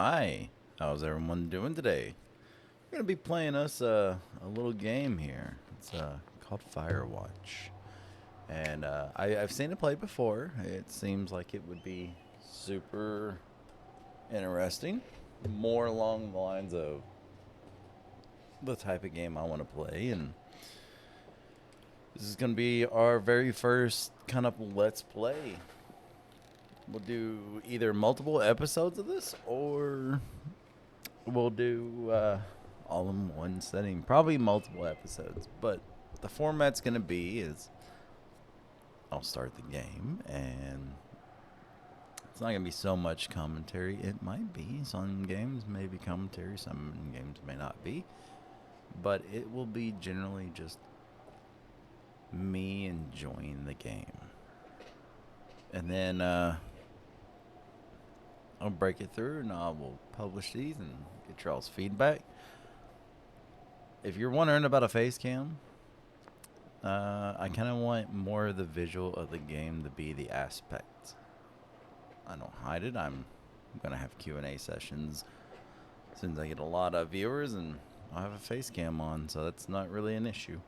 Hi, how's everyone doing today? We're gonna be playing us a little game here. It's called Firewatch, and I've seen it played before. It seems like it would be super interesting, more along the lines of the type of game I want to play. And this is gonna be our very first kind of let's play. We'll do either multiple episodes of this or we'll do all in one setting, probably multiple episodes. But the format's gonna be is I'll start the game, and it's not gonna be so much commentary. It might be some games may be commentary, some games may not be, but it will be generally just me enjoying the game, and then I'll break it through, and I will publish these and get y'all's feedback. If you're wondering about a face cam, I kind of want more of the visual of the game to be the aspect. I don't hide it. I'm gonna have Q&A sessions since I get a lot of viewers, and I have a face cam on, so that's not really an issue.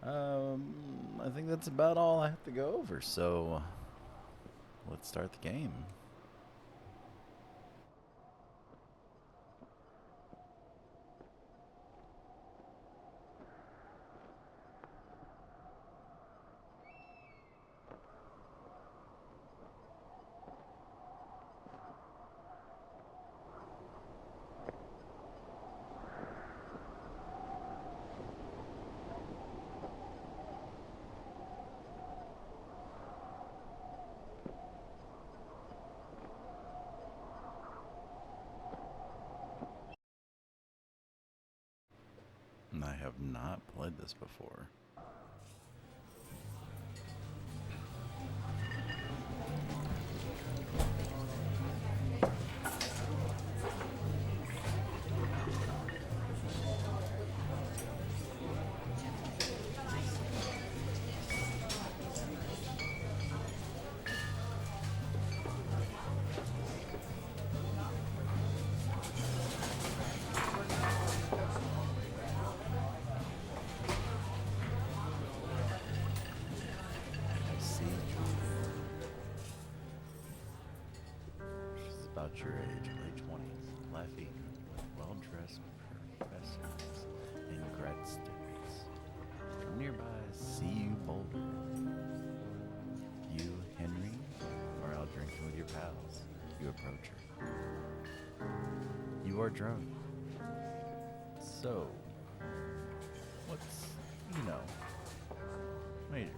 I think that's about all I have to go over. So let's start the game. And I have not played this before. I see she's about your age, late 20s, laughing, well-dressed professors and grad students. From nearby CU Boulder, you, Henry, are out drinking with your pals. You approach her. You are drunk. So, what's, you know, major?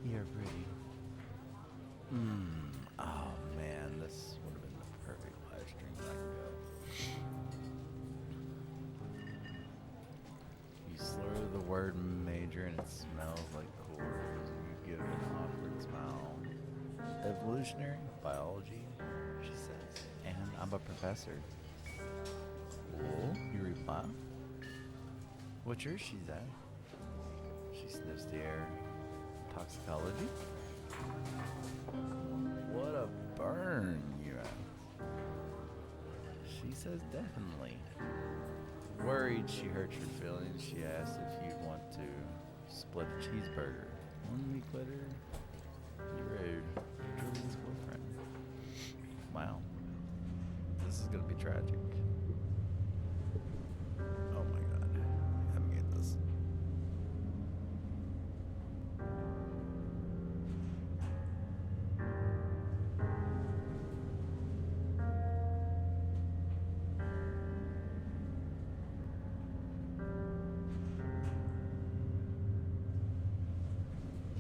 You're pretty. Oh man, this would have been the perfect live stream I can go. You slur the word major and it smells like cores. You give it an awkward smile. Evolutionary biology, she says. And I'm a professor. Cool, you reply. What yours she's at? She sniffs the air. Toxicology? What a burn, you ask. She says definitely. Worried she hurt your feelings, she asks if you want to split a cheeseburger. One week later, you're Julian's boyfriend. Wow. This is gonna be tragic. Oh my god. I haven't get this.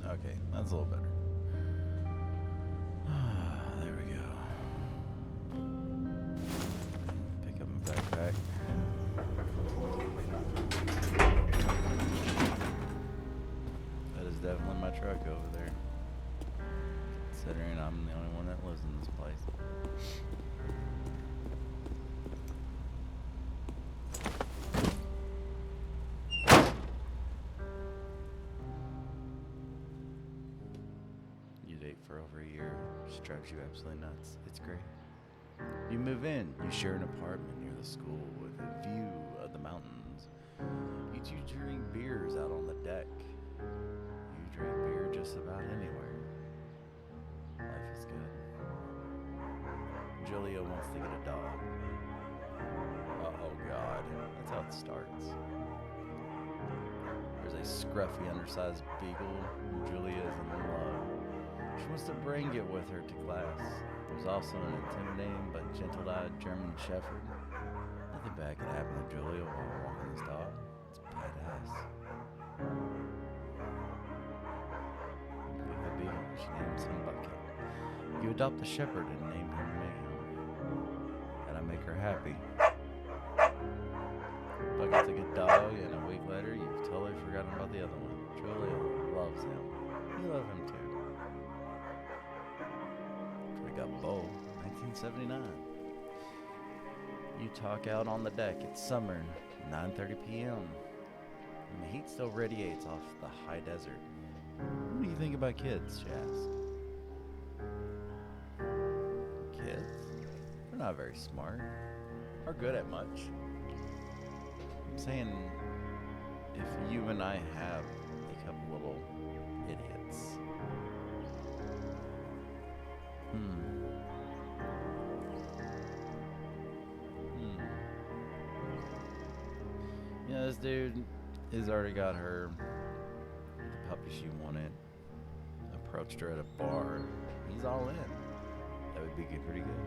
Okay, that's a little better. There we go. Pick up my backpack. That is definitely my truck over there. Considering I'm the only one that lives in this place. You date for over a year. She drives you absolutely nuts. It's great. You move in, you share an apartment near the school with a view of the mountains. You two drink beers out on the deck. You drink beer just about anywhere. Life is good. Julia wants to get a dog. Oh God, that's how it starts. There's a scruffy, undersized beagle. Julia is in love. She wants to bring it with her to class. There's also an intimidating but gentle-eyed German Shepherd. Nothing bad could happen to Julia while walking this dog. It's badass. You have a beagle. She names him Bucket. You adopt the shepherd and name him Mayhem. And I make her happy. Bucket's a good dog, and a week later, you've totally forgotten about the other one. Julia loves him. You love him too. We got Bo, 1979. You talk out on the deck. It's summer, 9:30 p.m. And the heat still radiates off the high desert. What do you think about kids, she asks. Kids? They're not very smart or good at much. I'm saying if you and I have a couple little idiots. Yeah, this dude has already got her the puppy she wanted. Approached her at a bar. He's all in. That would be pretty good.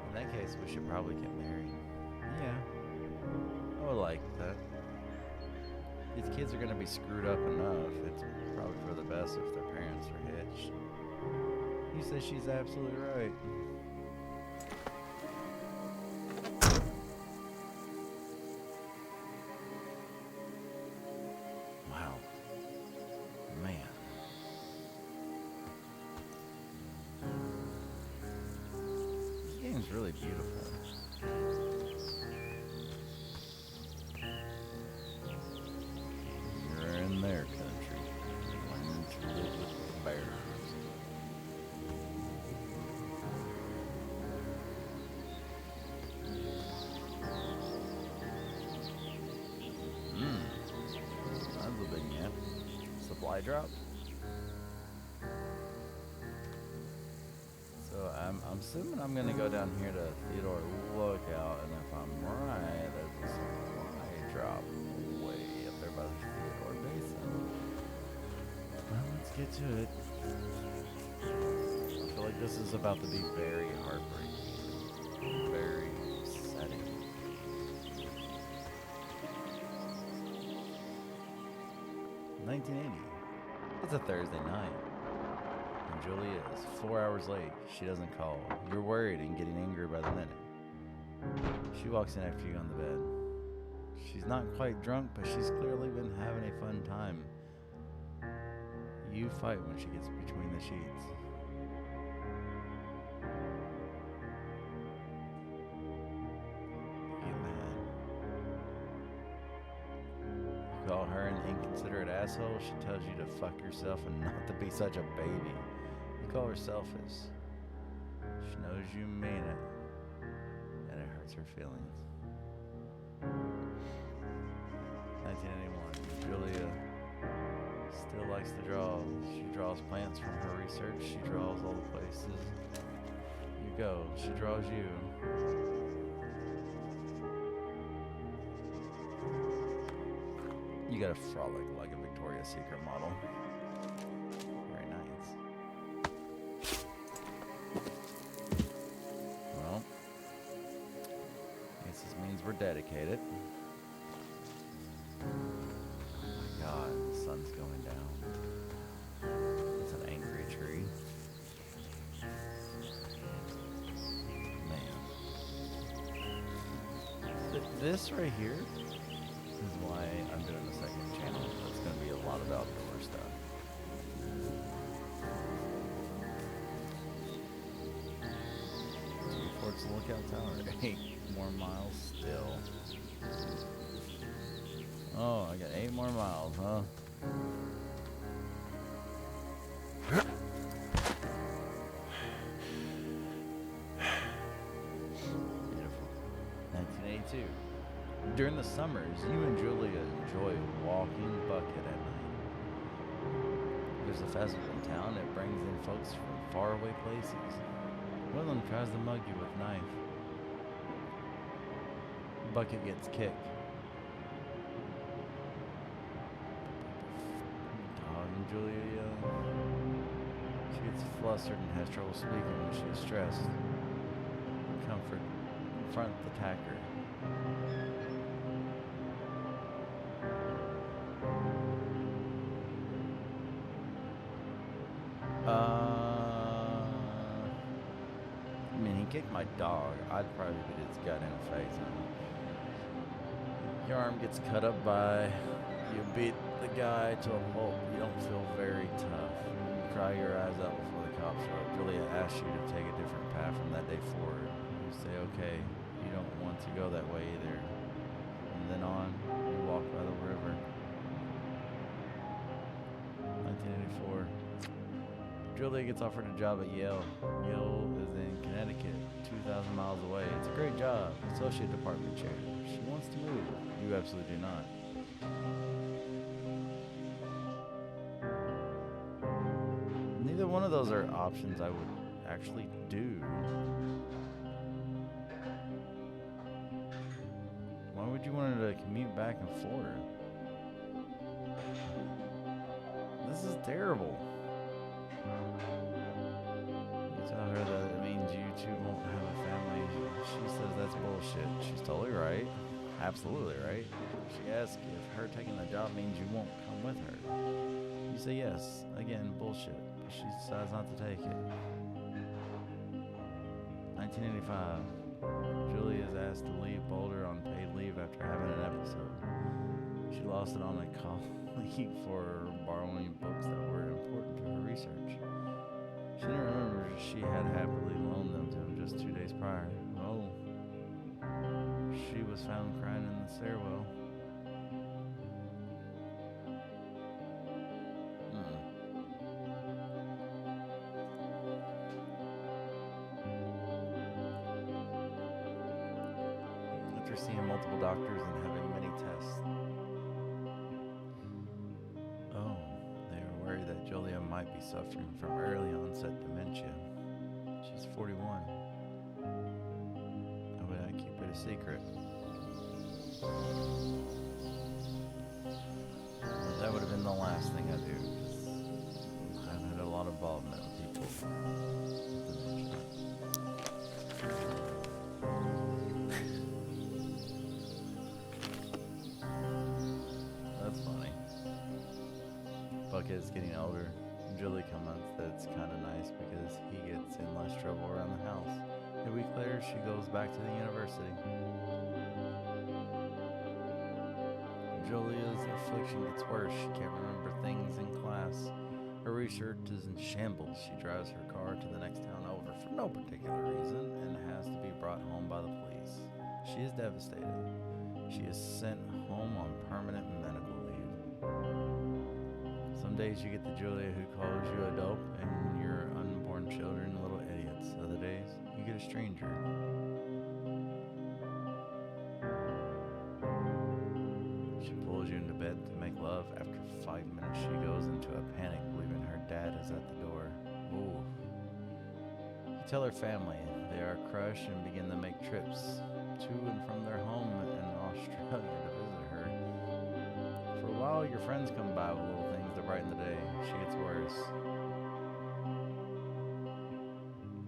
In that case, we should probably get married. Yeah, I would like that. These kids are going to be screwed up enough. It's probably for the best if their parents are hitched. You say she's absolutely right. Wow. Man. This game's really beautiful. You're in their country. Learn to live with bears. That's a big nap. Supply drop. So I'm assuming I'm gonna go down here to Theodore Lookout, and if I'm right, there's a supply drop way up there by the Theodore Basin. Well, let's get to it. I feel like this is about to be very heartbreaking, very upsetting. $19.80. It's a Thursday night. And Julia is 4 hours late. She doesn't call. You're worried and getting angry by the minute. She walks in after you on the bed. She's not quite drunk, but she's clearly been having a fun time. You fight when she gets between the sheets. You mad. You call her an inconsiderate asshole. She tells you to fuck yourself and not to be such a baby. You call her selfish. She knows you mean it, and it hurts her feelings. 1981. Julia still likes to draw. She draws plants from her research. She draws all the places you go. She draws you. You got a frolic like a Victoria's Secret model. Very nice. Well, I guess this means we're dedicated. Oh my God, the sun's going down. It's an angry tree. Man. This right here is why I'm doing the second channel. It's going to be a lot of outdoor stuff. Towards the Lookout Tower. 8 more miles still. Oh, I got 8 more miles, huh? too. During the summers, you and Julia enjoy walking Bucket at night. There's a festival in town that brings in folks from faraway places. One of them tries to mug you with a knife. Bucket gets kicked. Dog and Julia, she gets flustered and has trouble speaking when she is stressed. Comfort, confront the attacker. I mean, he kicked my dog. I'd probably beat his gut in the face. Your arm gets cut up by, you beat the guy to a pulp. You don't feel very tough. You cry your eyes out before the cops show up. Julia asks you to take a different path from that day forward. You say, okay, you don't want to go that way either. From then on, you walk by the river. 1984. Julia gets offered a job at Yale. Yale is in Connecticut, 2,000 miles away. It's a great job, associate department chair. She wants to move. You absolutely do not. Neither one of those are options I would actually do. Why would you want her to commute back and forth? This is terrible. You tell her that it means you two won't have a family. She says that's bullshit. She's totally right. Absolutely right. She asks if her taking the job means you won't come with her. You say yes. Again, bullshit. But she decides not to take it. 1985. Julia is asked to leave Boulder on paid leave after having an episode. She lost it on a colleague for borrowing books that were important to her research. She didn't remember she had happily loaned them to him just 2 days prior. Oh, she was found crying in the stairwell. After seeing multiple doctors and having many tests, that Julia might be suffering from early onset dementia. She's 41. How would I keep it a secret? Well, that would have been the last thing I do, because I've had a lot of involvement with people with dementia. That's funny. Bucket is getting older. Julie comments that it's kind of nice because he gets in less trouble around the house. A week later, she goes back to the university. Julia's affliction gets worse. She can't remember things in class. Her research is in shambles. She drives her car to the next town over for no particular reason and has to be brought home by the police. She is devastated. She is sent home on permanent medical leave. Some days you get the Julia who calls you a dope and your unborn children little idiots. Other days, you get a stranger. She pulls you into bed to make love. After 5 minutes, she goes into a panic, believing her dad is at the door. Ooh. You tell her family. They are crushed and begin to make trips to and from their home in Australia to visit her. For a while, your friends come by with little things to brighten the day. She gets worse.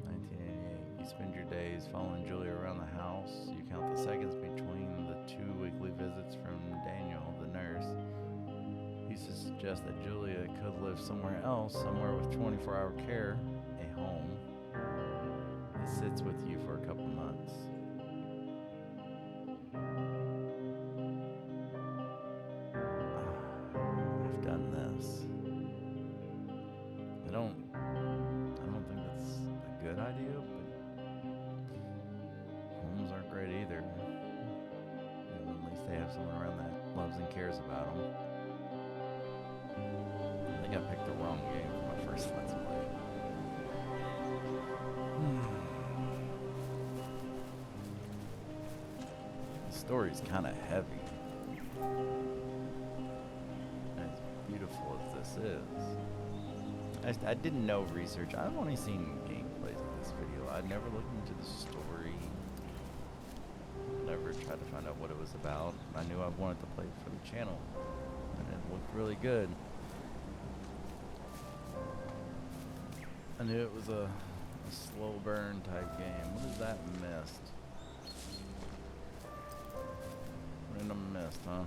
1988. You spend your days following Julia around the house. You count the seconds between the 2 weekly visits from Daniel, the nurse. He suggests that Julia could live somewhere else, somewhere with 24-hour care, a home. He sits with you for a couple months. I've done this. I don't think that's a good idea, but homes aren't great either. At least they have someone around that loves and cares about them. I think I picked the wrong game for my first Let's Play. story's kind of heavy. As beautiful as this is. I didn't know research. I've only seen gameplays of this video. I never looked into the story. Never tried to find out what it was about. I knew I wanted to play it for the channel. And it looked really good. I knew it was a slow burn type game. What is that mist? Random mist, huh?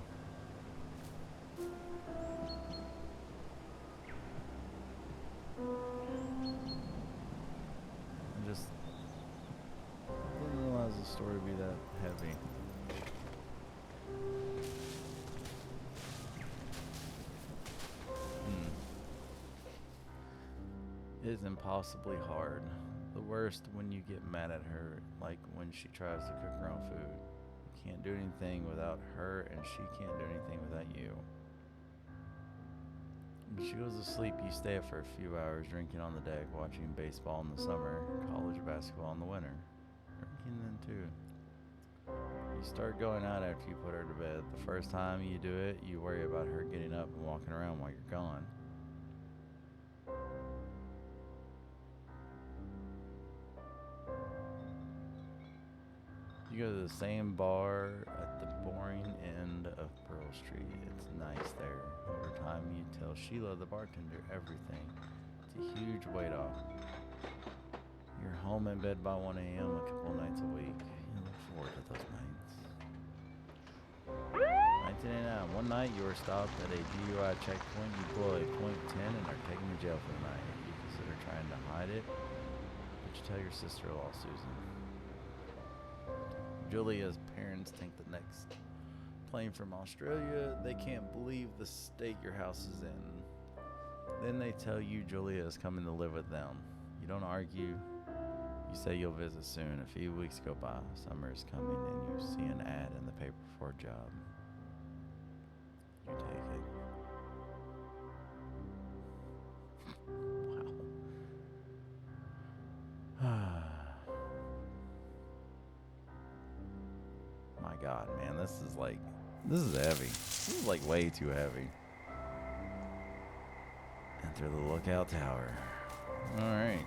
I just didn't realize the story would be that heavy. It is impossibly hard. The worst when you get mad at her, like when she tries to cook her own food. You can't do anything without her, and she can't do anything without you. When she goes to sleep, you stay up for a few hours drinking on the deck, watching baseball in the summer, college basketball in the winter. Drinking then too. You start going out after you put her to bed. The first time you do it, you worry about her getting up and walking around while you're gone. You go to the same bar at the boring end of Pearl Street. It's nice there. Over time, you tell Sheila, the bartender, everything. It's a huge weight off. You're home in bed by 1 a.m. a couple nights a week. You look forward to those nights. 1989. One night, you were stopped at a DUI checkpoint. You blow a .10 and are taken to jail for the night. You consider trying to hide it, but you tell your sister-in-law, Susan. Julia's parents think the next plane from Australia. They can't believe the state your house is in. Then they tell you Julia is coming to live with them. You don't argue. You say you'll visit soon. A few weeks go by. Summer is coming and you see an ad in the paper for a job. You take it. Wow. My God, man, this is heavy. This is like way too heavy. Enter the lookout tower. All right.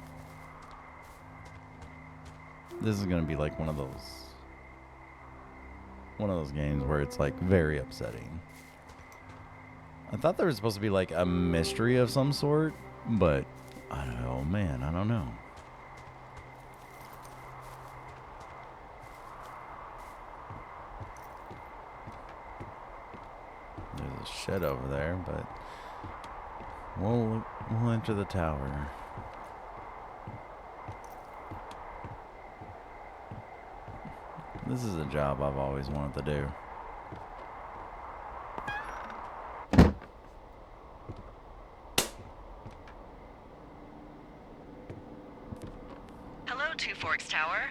This is gonna be like one of those games where it's like very upsetting. I thought there was supposed to be like a mystery of some sort, but I don't know, man, I don't know. There's a shed over there, but we'll enter the tower. This is a job I've always wanted to do. Hello, Two Forks Tower.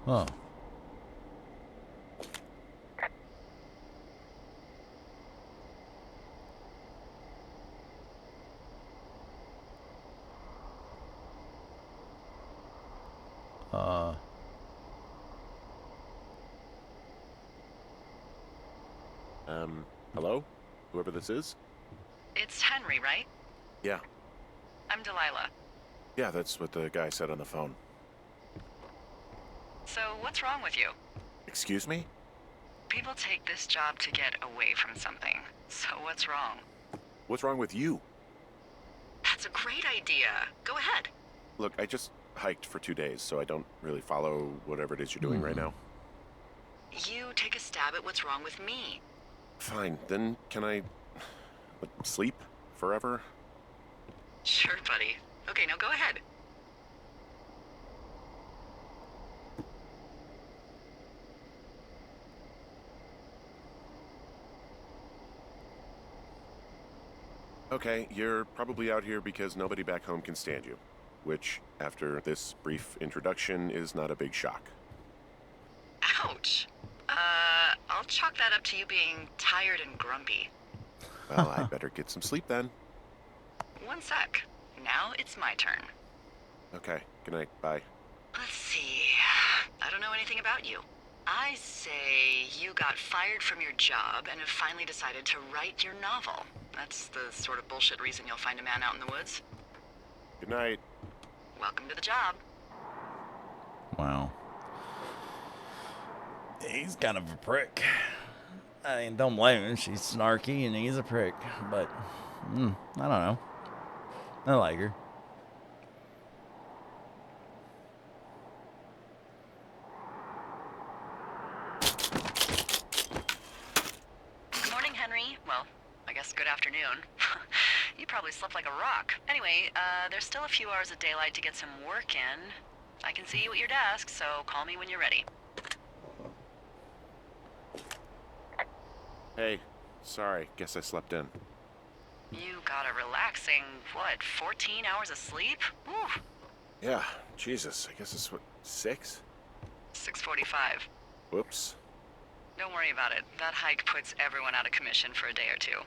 Oh. Hello? Whoever this is? It's Henry, right? Yeah. I'm Delilah. Yeah, that's what the guy said on the phone. So, what's wrong with you? Excuse me? People take this job to get away from something. So, what's wrong? What's wrong with you? That's a great idea. Go ahead. Look, I just hiked for 2 days, so I don't really follow whatever it is you're doing right now. You take a stab at what's wrong with me. Fine, then can I sleep forever? Sure, buddy. Okay, now go ahead. Okay, you're probably out here because nobody back home can stand you, which, after this brief introduction, is not a big shock. Ouch. I'll chalk that up to you being tired and grumpy. Well, I better get some sleep then. One sec. Now it's my turn. Okay, good night. Bye. Let's see. I don't know anything about you. I say you got fired from your job and have finally decided to write your novel. That's the sort of bullshit reason you'll find a man out in the woods. Good night. Welcome to the job. Wow. He's kind of a prick. I mean, don't blame him. She's snarky and he's a prick. But, I don't know. I like her. Good morning, Henry. Well, I guess good afternoon. You probably slept like a rock. Anyway, there's still a few hours of daylight to get some work in. I can see you at your desk, so call me when you're ready. Hey, sorry. Guess I slept in. You got a relaxing, 14 hours of sleep? Whew. Yeah, Jesus. I guess it's what, 6? 6:45. Whoops. Don't worry about it. That hike puts everyone out of commission for a day or two.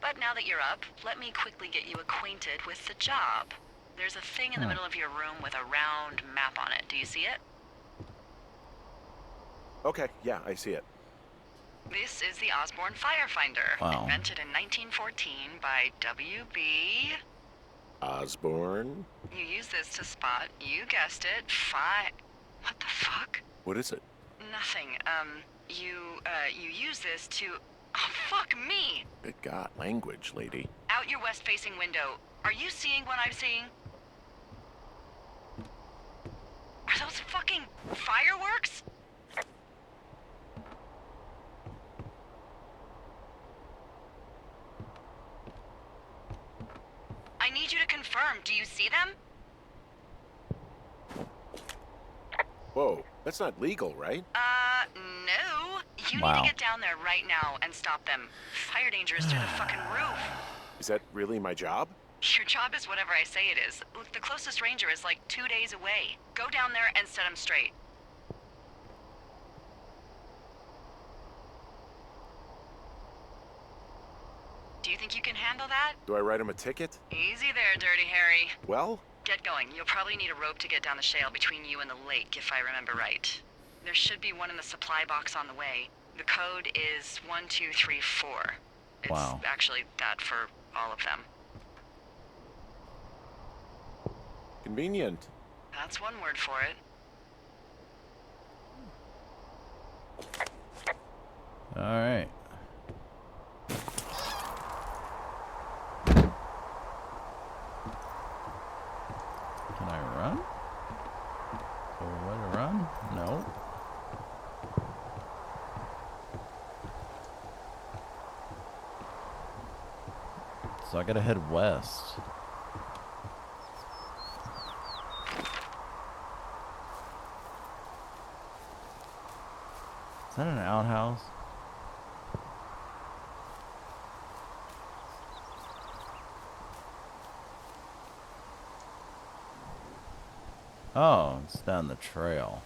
But now that you're up, let me quickly get you acquainted with the job. There's a thing in the middle of your room with a round map on it. Do you see it? Okay, yeah, I see it. This is the Osborne Firefinder, Wow. invented in 1914 by W.B. Osborne? You use this to spot, you guessed it, What the fuck? What is it? Nothing. You use this to... Oh, fuck me! Good God, language, lady. Out your west-facing window. Are you seeing what I'm seeing? Are those fucking fireworks? I need you to confirm. Do you see them? Whoa, that's not legal, right? No. You need Wow. to get down there right now and stop them. Fire danger is through the fucking roof. Is that really my job? Your job is whatever I say it is. Look, the closest ranger is like 2 days away. Go down there and set them straight. Do you think you can handle that? Do I write him a ticket? Easy there, Dirty Harry. Well, Get going. You'll probably need a rope to get down the shale between you and the lake, if I remember right. There should be one in the supply box on the way. The code is 1234. It's Wow. actually that for all of them. convenient. That's one word for it. All right. Can I run? Oh, way to run? No. So I gotta head west. Is that an outhouse? Oh, it's down the trail.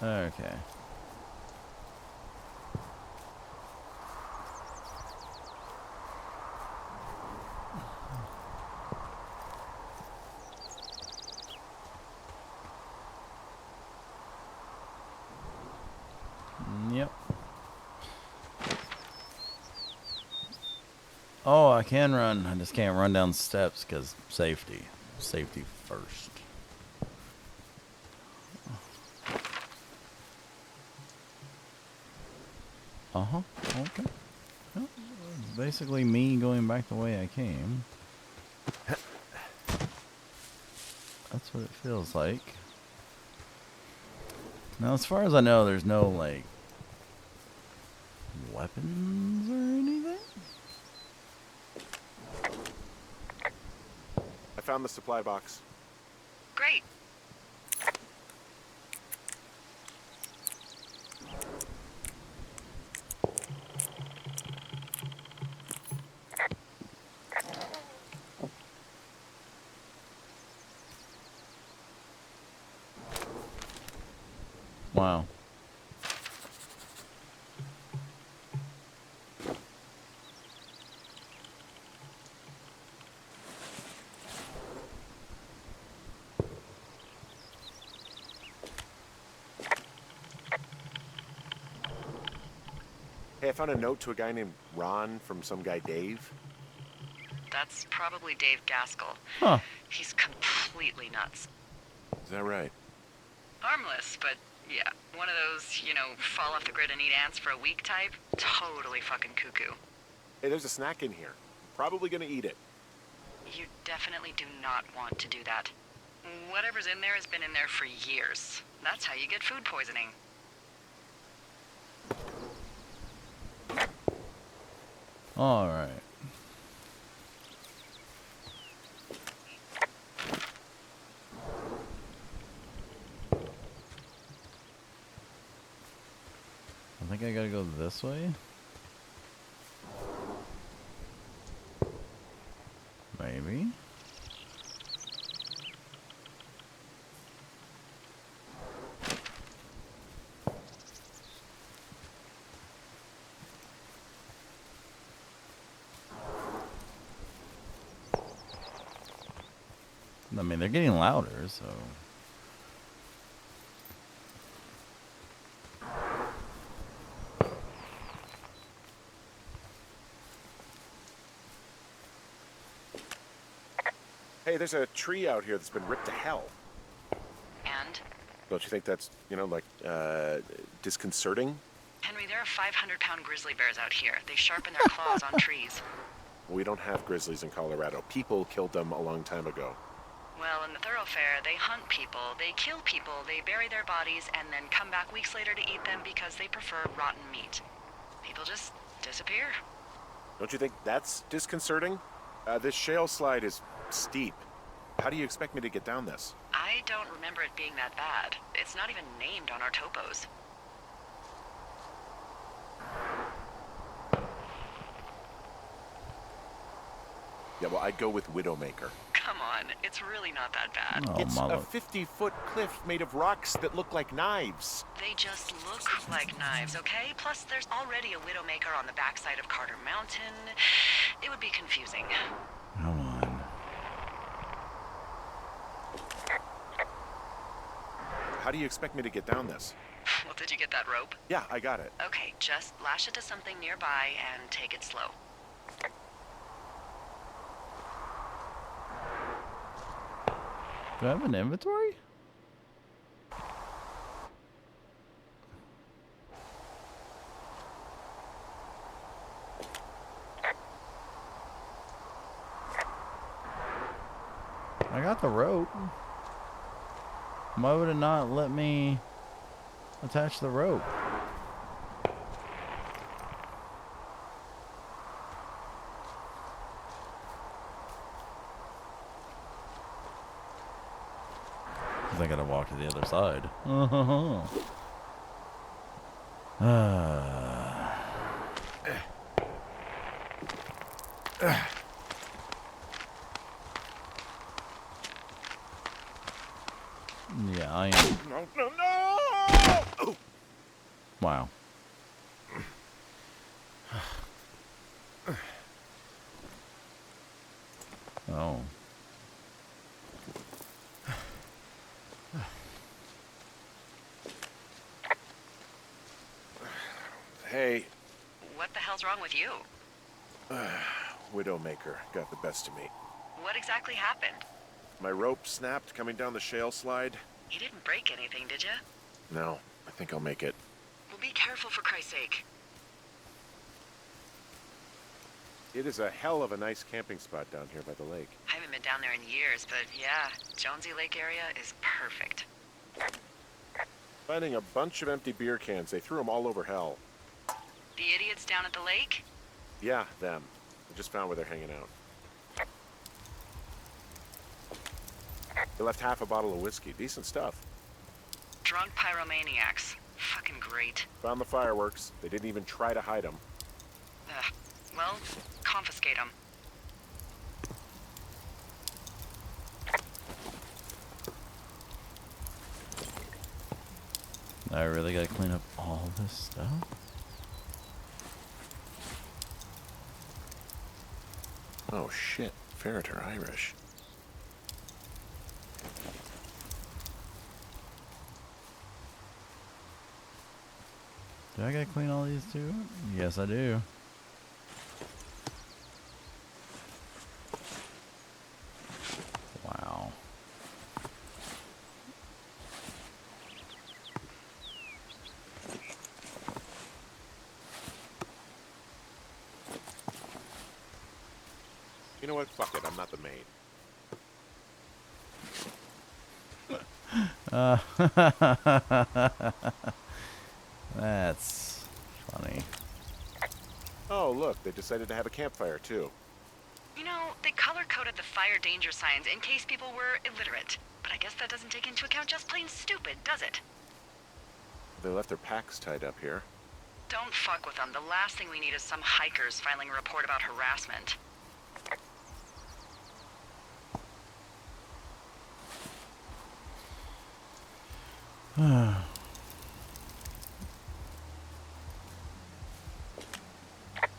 Okay. Yep. Oh, I can run. I just can't run down steps because safety. Safety first. Uh-huh. Okay. Well, it's basically me going back the way I came. That's what it feels like. Now, as far as I know, there's no, like, weapons or anything? I found the supply box. Great. Wow. I found a note to a guy named Ron from some guy Dave. That's probably Dave Gaskell. Huh. He's completely nuts. Is that right? Harmless, but yeah, one of those, fall off the grid and eat ants for a week type. Totally fucking cuckoo. Hey, there's a snack in here. Probably gonna eat it. You definitely do not want to do that. Whatever's in there has been in there for years. That's how you get food poisoning. All right. I think I gotta go this way. Maybe. I mean, they're getting louder, so. Hey, there's a tree out here that's been ripped to hell. And? Don't you think that's, disconcerting? Henry, there are 500-pound grizzly bears out here. They sharpen their claws on trees. We don't have grizzlies in Colorado. People killed them a long time ago. Well, in the thoroughfare, they hunt people, they kill people, they bury their bodies, and then come back weeks later to eat them because they prefer rotten meat. People just disappear. Don't you think that's disconcerting? This shale slide is steep. How do you expect me to get down this? I don't remember it being that bad. It's not even named on our topos. Yeah, well, I'd go with Widowmaker. Come on, it's really not that bad. Oh, It's my a lord. 50-foot cliff made of rocks that look like knives. They just look like knives, okay? Plus, there's already a Widowmaker on the backside of Carter Mountain. It would be confusing. Come on. How do you expect me to get down this? Well, did you get that rope? Yeah, I got it. Okay, just lash it to something nearby and take it slow. Do I have an inventory? I got the rope. Why would it not let me attach the rope? I gotta walk to the other side. Yeah, I am. No, no, no! Oh. Wow. Oh. Hey, What the hell's wrong with you? Widowmaker got the best of me. What exactly happened? My rope snapped coming down the shale slide. You didn't break anything, did you? No, I think I'll make it. Well, be careful for Christ's sake. It is a hell of a nice camping spot down here by the lake. I haven't been down there in years, but yeah, Jonesy Lake area is perfect. Finding a bunch of empty beer cans. They threw them all over hell. The idiots down at the lake? Yeah, them. I just found where they're hanging out. They left half a bottle of whiskey. Decent stuff. Drunk pyromaniacs. Fucking great. Found the fireworks. They didn't even try to hide them. Ugh. Well, confiscate them. I really gotta clean up all this stuff? Oh shit. Ferret are Irish. Do I gotta clean all these too? Yes, I do. Wow. You know what? Fuck it. I'm not the maid. That's funny. Oh, look. They decided to have a campfire, too. You know, they color-coded the fire danger signs in case people were illiterate. But I guess that doesn't take into account just plain stupid, does it? They left their packs tied up here. Don't fuck with them. The last thing we need is some hikers filing a report about harassment.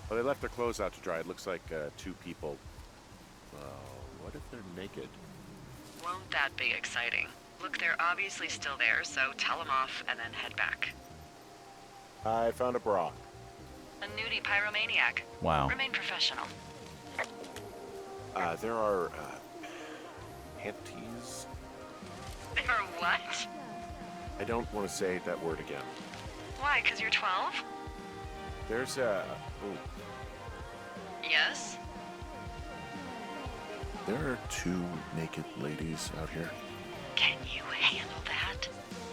Well, they left their clothes out to dry. It looks like 2 people. What if they're naked? Won't that be exciting? Look, they're obviously still there, so tell them off and then head back. I found a bra. A nudie pyromaniac. Wow. Remain professional. There are panties. Or what? I don't want to say that word again. Why, 'cause you're 12? There's a... ooh, Yes? there are 2 naked ladies out here. Can you handle that?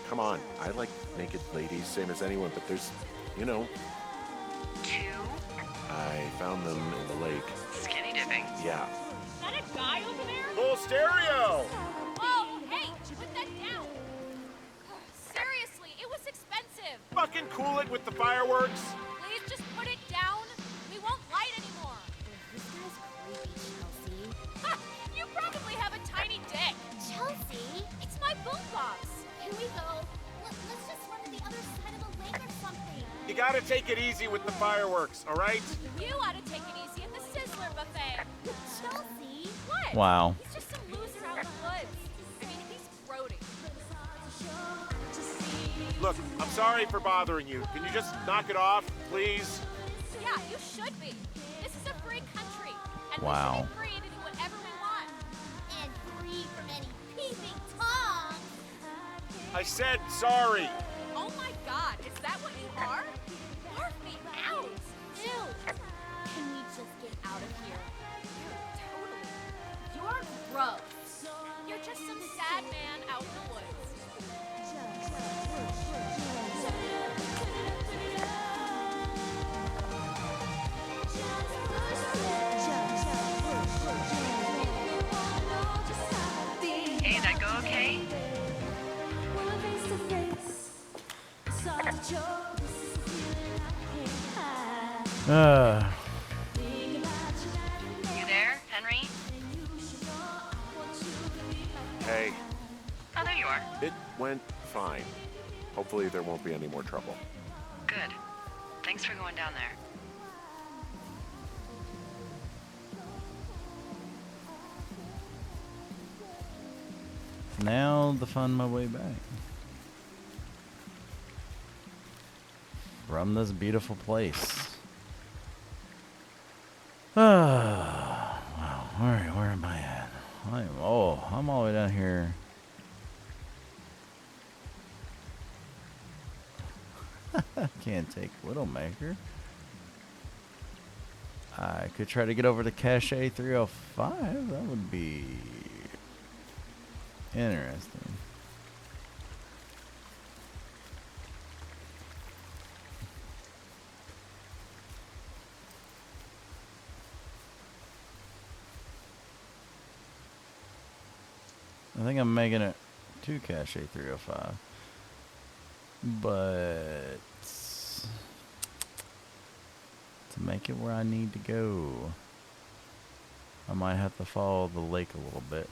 Come on, I like naked ladies, same as anyone, but there's, you know, 2? I found them in the lake. Skinny dipping. Yeah. Is that a guy over there? Full stereo! Oh, hey, put that down. Seriously, it was expensive. Fucking cool it with the fireworks! Please just put it down. We won't light anymore. This guy's creepy, Chelsea. Ha! You probably have a tiny dick. Chelsea? It's my boombox. Here we go. Let's just run to the other side of the lake or something. You gotta take it easy with the fireworks, alright? You ought to take it easy at the Sizzler buffet. Chelsea? What? Wow. He's just some loser out in the woods. I mean, he's grody. Look, I'm sorry for bothering you. Can you just knock it off, please? Yeah, you should be. This is a free country. And Wow. we should be free to do whatever we want. And free from any peeping Tom. I said sorry. Oh my god, is that what you are? Barf me out! Ew. Can we just get out of here? Totally. You're gross. You're just some sad man out in the woods. Hey, that go okay? You there, Henry? Hey, Oh, there you are. it went fine. Hopefully there won't be any more trouble. Good. Thanks for going down there. Now to find my way back from this beautiful place. Wow, where am I at? I'm all the way down here. Can't take Widowmaker. I could try to get over to Cache 305. That would be interesting. I think I'm making it to Cache 305. But to make it where I need to go, I might have to follow the lake a little bit.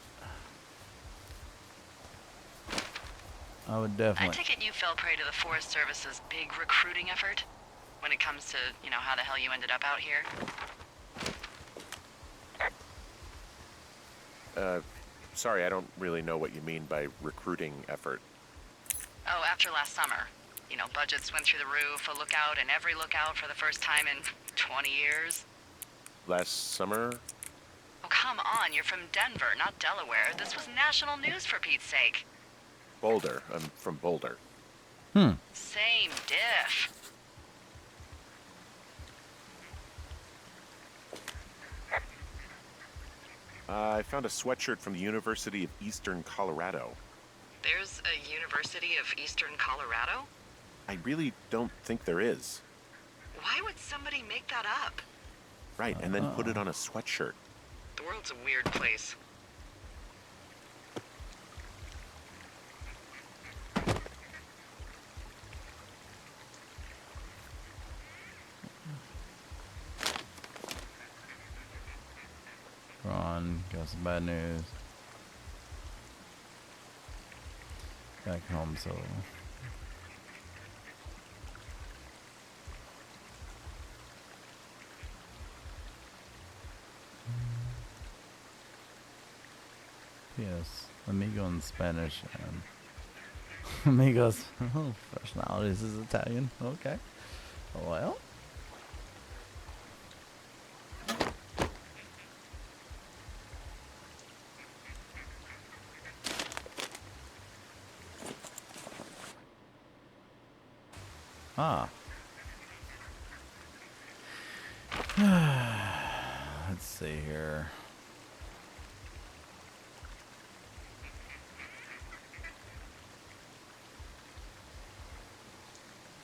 I would I definitely. take it you fell prey to the Forest Service's big recruiting effort when it comes to, you know, how the hell you ended up out here. Sorry, I don't really know what you mean by recruiting effort. Oh, after last summer. You know, budgets went through the roof, a lookout and every lookout for the first time in 20 years. Last summer? Oh, come on, you're from Denver, not Delaware. This was national news for Pete's sake. Boulder. I'm from Boulder. Same diff. I found a sweatshirt from the University of Eastern Colorado. There's a University of Eastern Colorado? I really don't think there is. Why would somebody make that up? Right, and then put it on a sweatshirt. The world's a weird place. Ron, got some bad news. Back home, so. Yes, amigo in Spanish and amigos. Oh, personalities is Italian. Okay. Well. Ah. Let's see here.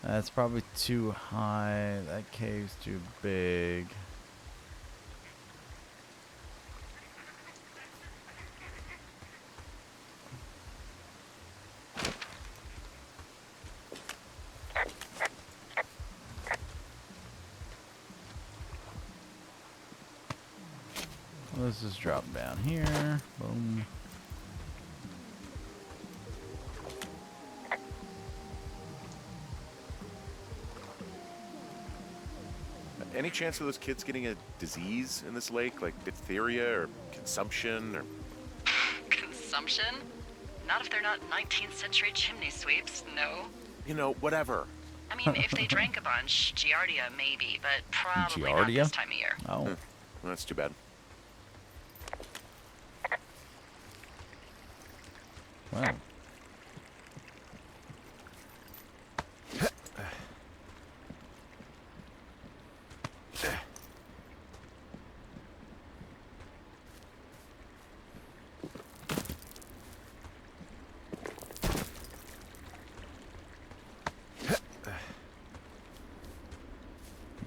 That's probably too high. That cave's too big. Let's just drop down here. Boom. Any chance of those kids getting a disease in this lake, like diphtheria or consumption or... Consumption? Not if they're not 19th century chimney sweeps, no. You know, whatever. I mean, if they drank a bunch, Giardia maybe, but probably not Giardia? this time of year. Oh. Well, that's too bad. Well.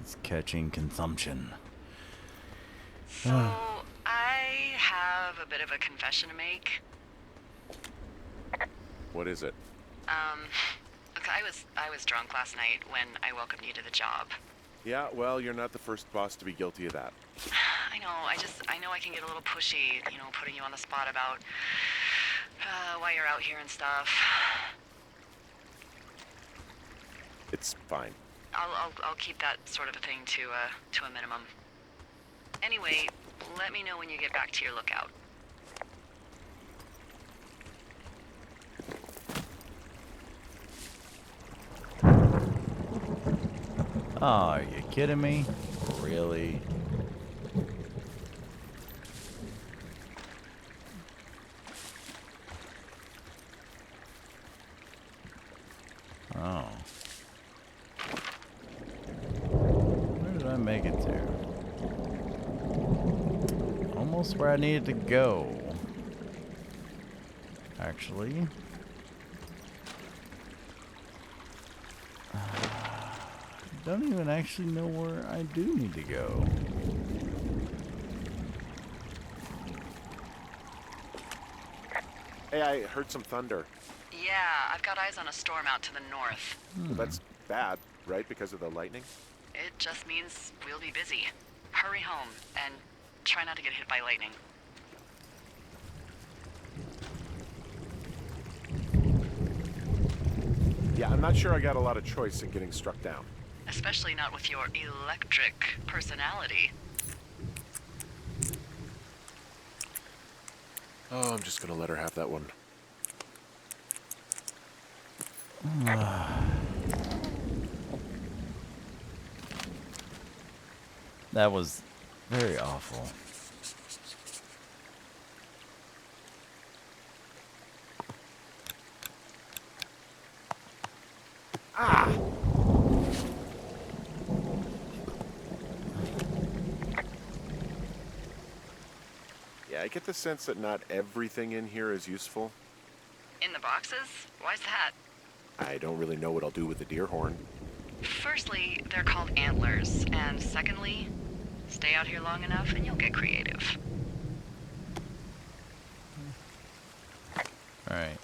It's catching consumption. So, I have a bit of a confession to make. What is it? Look, I was drunk last night when I welcomed you to the job. Yeah, well, you're not the first boss to be guilty of that. I know, I know I can get a little pushy, you know, putting you on the spot about why you're out here and stuff. It's fine. I'll keep that sort of a thing to a minimum. Anyway, let me know when you get back to your lookout. Oh, are you kidding me? Really? Oh. Where did I make it to? Almost where I needed to go. Actually. Don't even actually know where I do need to go. Hey, I heard some thunder. Yeah, I've got eyes on a storm out to the north. Well, that's bad, right? Because of the lightning? It just means we'll be busy. Hurry home and try not to get hit by lightning. Yeah, I'm not sure I got a lot of choice in getting struck down. Especially not with your electric personality. Oh, I'm just gonna let her have that one. That was very awful. Yeah, I get the sense that not everything in here is useful. In the boxes? Why's that? I don't really know what I'll do with the deer horn. Firstly, they're called antlers. And secondly, stay out here long enough and you'll get creative. All right.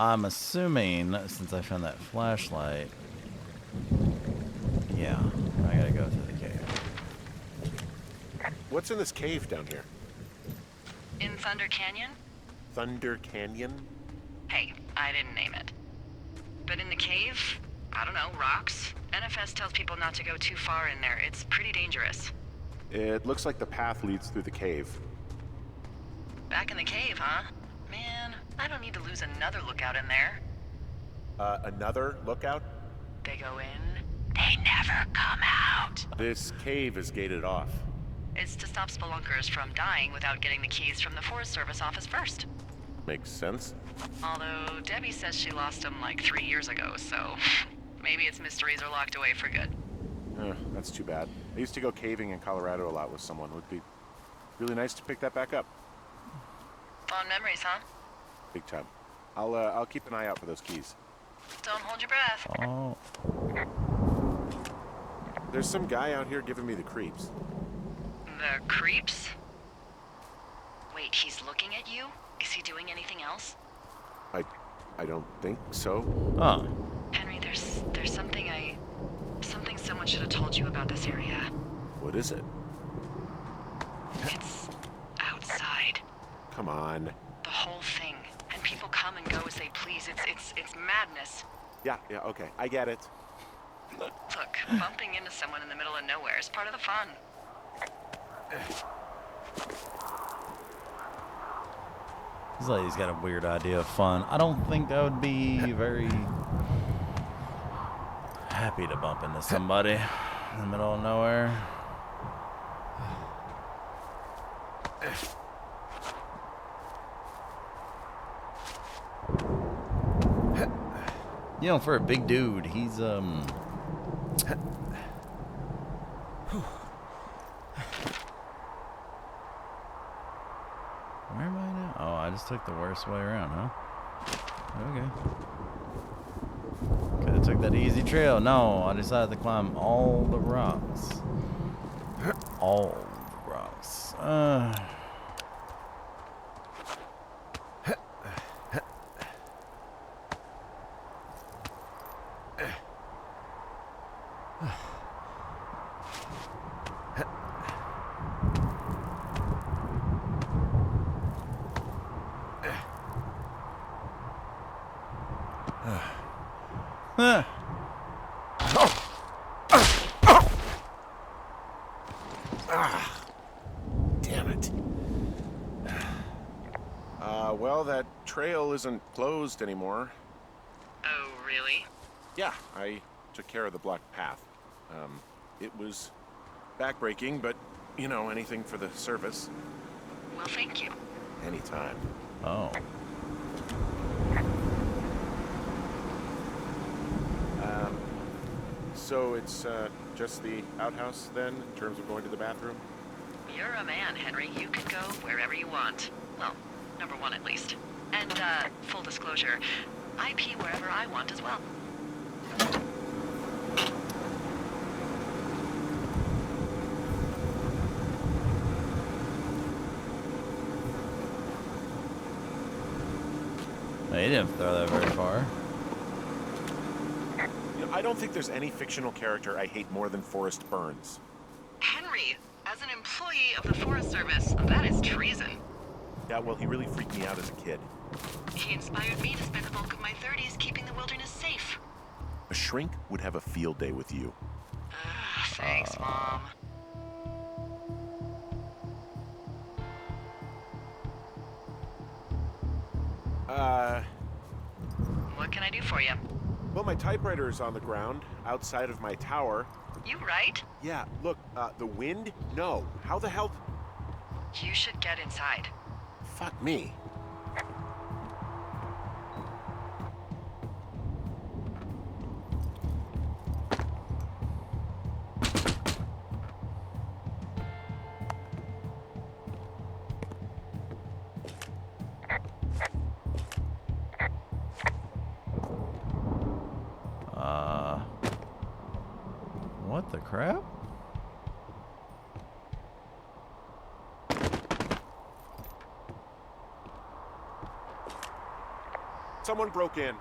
I'm assuming, since I found that flashlight, yeah, I gotta go through the cave. What's in this cave down here? In Thunder Canyon? Thunder Canyon? Hey, I didn't name it. But in the cave, I don't know, rocks? NFS tells people not to go too far in there. It's pretty dangerous. It looks like the path leads through the cave. Back in the cave, huh? Man, I don't need to lose another lookout in there. Another lookout? They go in, they never come out. This cave is gated off. It's to stop spelunkers from dying without getting the keys from the Forest Service office first. Makes sense. Although Debbie says she lost them like 3 years ago, so maybe its mysteries are locked away for good. That's too bad. I used to go caving in Colorado a lot with someone. It would be really nice to pick that back up. Fond memories, huh? Big time. I'll keep an eye out for those keys. Don't hold your breath. Oh, There's some guy out here giving me the creeps. The creeps? Wait, he's looking at you? Is he doing anything else? I don't think so. oh, Henry, there's something someone should have told you about this area. What is it? It's outside. Come on. The whole thing. And people come and go as they please. It's madness. Yeah, okay. I get it. Look, bumping into someone in the middle of nowhere is part of the fun. this lady's got a weird idea of fun. I don't think I would be very happy to bump into somebody in the middle of nowhere. You know, for a big dude, he's Where am I now? Oh, I just took the worst way around, huh? Okay. Could have took that easy trail. No, I decided to climb all the rocks. All the rocks. Damn it. Well, that trail isn't closed anymore. Oh, really? Yeah, I took care of the blocked path. It was backbreaking, but, you know, anything for the service. Well, thank you. Anytime. Oh. So it's just the outhouse then, in terms of going to the bathroom? You're a man, Henry. You can go wherever you want. Well, number one at least. And, full disclosure, I pee wherever I want as well. He didn't throw that very far. You know, I don't think there's any fictional character I hate more than Forrest Burns. Henry, as an employee of the Forest Service, that is treason. Yeah, well, he really freaked me out as a kid. He inspired me to spend the bulk of my 30s keeping the wilderness safe. A shrink would have a field day with you. Thanks, Mom. What can I do for you? Well, my typewriter is on the ground, outside of my tower. You right? Yeah, look, the wind? No. How the hell? You should get inside. Fuck me. What the crap? Someone broke in.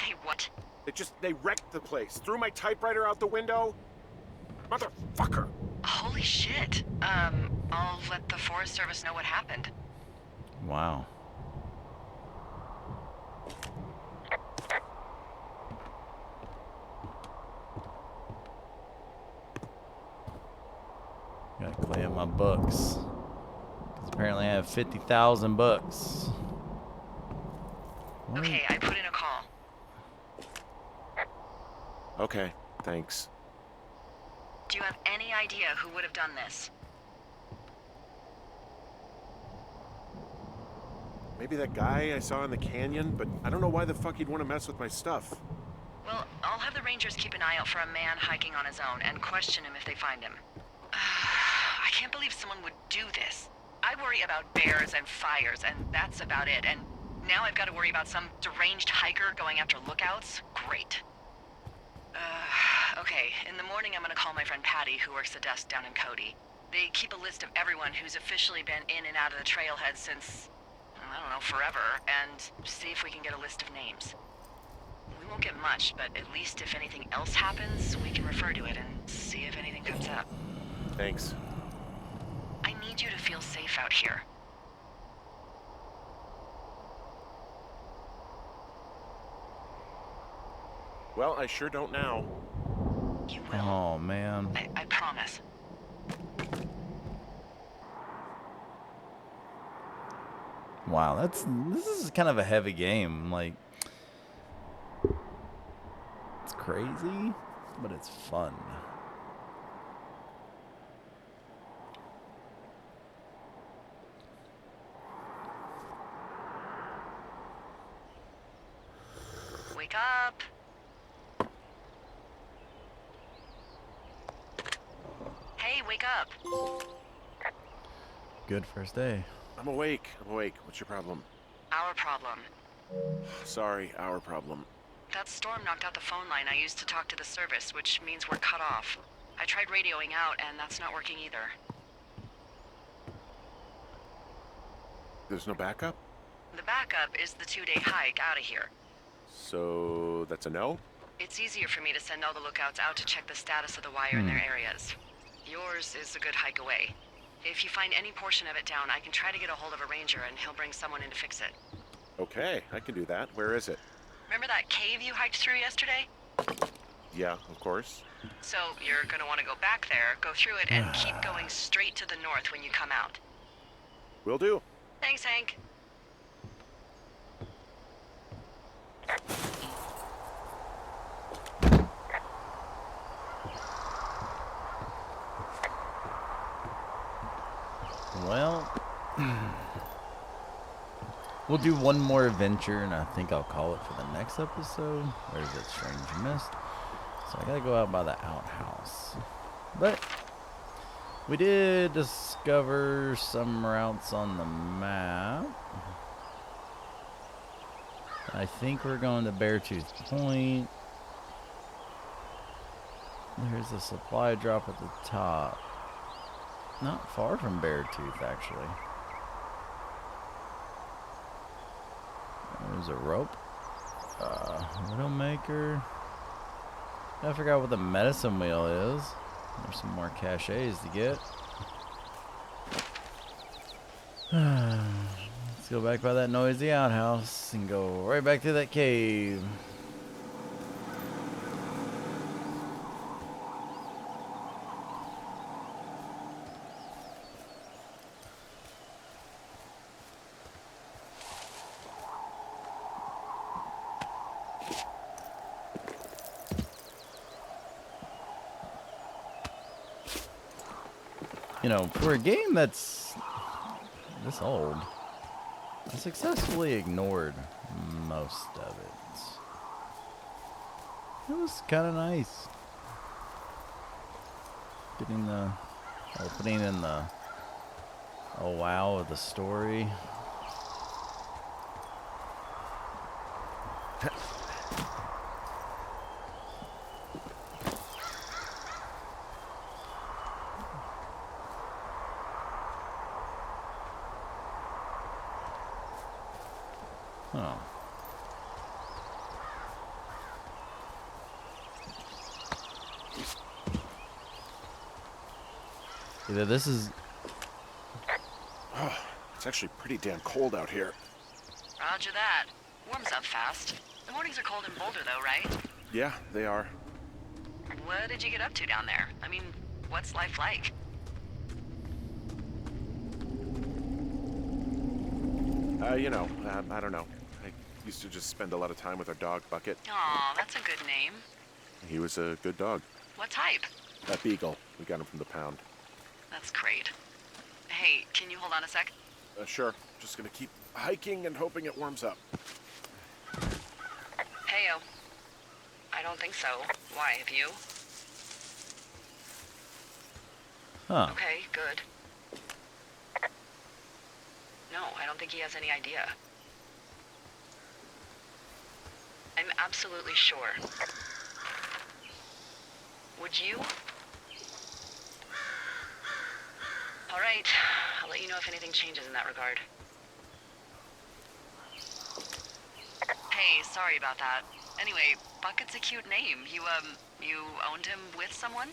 Hey, what? They wrecked the place. Threw my typewriter out the window. Motherfucker. Holy shit. I'll let the Forest Service know what happened. Wow. Gotta clean up my books. 'Cause apparently I have 50,000 books. What? Okay, I put in a call. Okay, thanks. Do you have any idea who would have done this? Maybe that guy I saw in the canyon, but I don't know why the fuck he'd want to mess with my stuff. Well, I'll have the Rangers keep an eye out for a man hiking on his own and question him if they find him. I can't believe someone would do this. I worry about bears and fires, and that's about it. And now I've got to worry about some deranged hiker going after lookouts? Great. Okay, in the morning I'm gonna call my friend Patty, who works the desk down in Cody. They keep a list of everyone who's officially been in and out of the trailhead since, I don't know, forever, and see if we can get a list of names. We won't get much, but at least if anything else happens, we can refer to it and see if anything comes up. Thanks. I need you to feel safe out here. Well, I sure don't now. You will. Oh, man. I promise. Wow, this is kind of a heavy game. Like, it's crazy, but it's fun. Wake up. Hey, wake up. Good first day. I'm awake. What's your problem? Our problem. Sorry, our problem. That storm knocked out the phone line I used to talk to the service, which means we're cut off. I tried radioing out, and that's not working either. There's no backup? The backup is the 2-day hike out of here. So that's a no? It's easier for me to send all the lookouts out to check the status of the wire in their areas. Yours is a good hike away. If you find any portion of it down, I can try to get a hold of a ranger and he'll bring someone in to fix it. Okay, I can do that. Where is it? Remember that cave you hiked through yesterday? Yeah, of course. So you're gonna want to go back there, go through it, and keep going straight to the north when you come out. Will do. Thanks, Hank. Well, we'll do one more adventure, and I think I'll call it for the next episode. Where's that strange mist? So I gotta go out by the outhouse. But we did discover some routes on the map. I think we're going to Beartooth Point. There's a supply drop at the top. Not far from Beartooth, actually. There's a rope. Widowmaker. I forgot what the medicine wheel is. There's some more cachets to get. Let's go back by that noisy outhouse and go right back to that cave. You know, for a game that's this old, I successfully ignored most of it. It was kind of nice. Getting the opening and the oh wow of the story. Oh. Either this is... Oh, it's actually pretty damn cold out here. Roger that. Warms up fast. The mornings are cold in Boulder, though, right? Yeah, they are. What did you get up to down there? I mean, what's life like? I don't know. I used to just spend a lot of time with our dog, Bucket. Aw, that's a good name. He was a good dog. What type? A beagle. We got him from the pound. That's great. Hey, can you hold on a sec? Sure. Just gonna keep hiking and hoping it warms up. Heyo. I don't think so. Why, have you? Huh. Okay, good. No, I don't think he has any idea. I'm absolutely sure. Would you? All right, I'll let you know if anything changes in that regard. Hey, sorry about that. Anyway, Bucket's a cute name. You owned him with someone?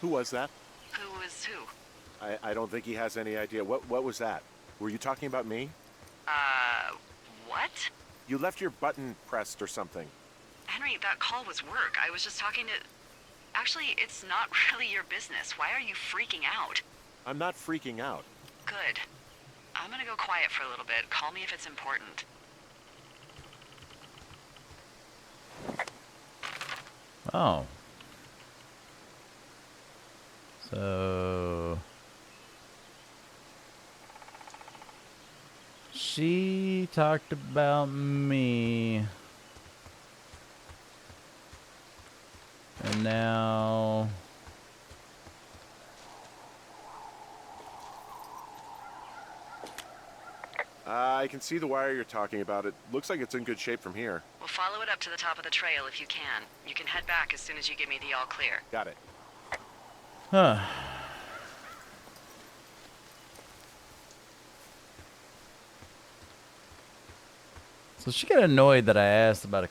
Who was that? Who is who? I don't think he has any idea. What was that? Were you talking about me? What? You left your button pressed or something. Henry, that call was work. I was just talking to... Actually, it's not really your business. Why are you freaking out? I'm not freaking out. Good. I'm gonna go quiet for a little bit. Call me if it's important. Oh. So... She talked about me. And now... I can see the wire you're talking about. It looks like it's in good shape from here. We'll follow it up to the top of the trail if you can. You can head back as soon as you give me the all clear. Got it. Huh. So she got annoyed that I asked about a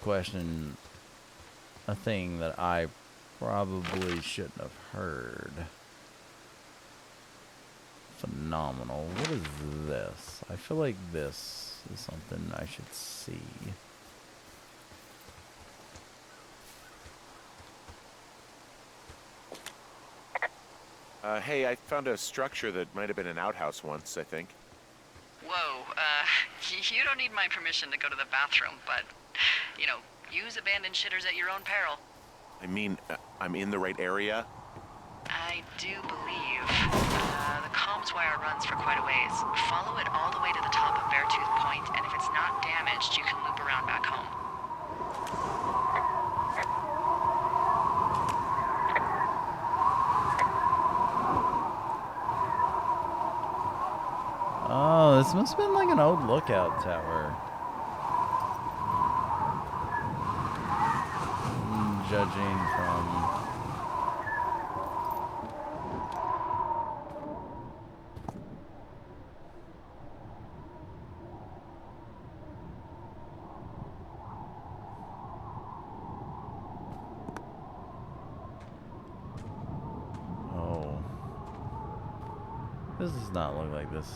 thing that I probably shouldn't have heard. Phenomenal. What is this? I feel like this is something I should see. Hey, I found a structure that might have been an outhouse once, I think. Whoa, you don't need my permission to go to the bathroom, but, use abandoned shitters at your own peril. I mean, I'm in the right area. I do believe. The comms wire runs for quite a ways. Follow it all the way to the top of Beartooth Point, and if it's not damaged, you can loop around back home. Oh, this must have been like an old lookout tower. Judging from... Oh. This does not look like this.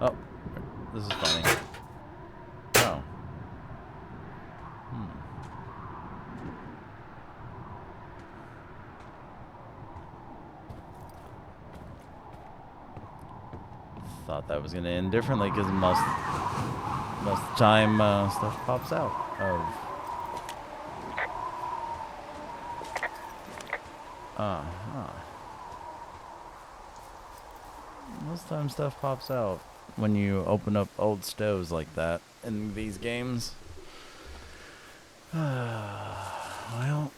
Oh, this is funny. Oh. Thought that was gonna end differently because most of the time stuff pops out of. Uh-huh. Most time stuff pops out when you open up old stoves like that in these games. Well,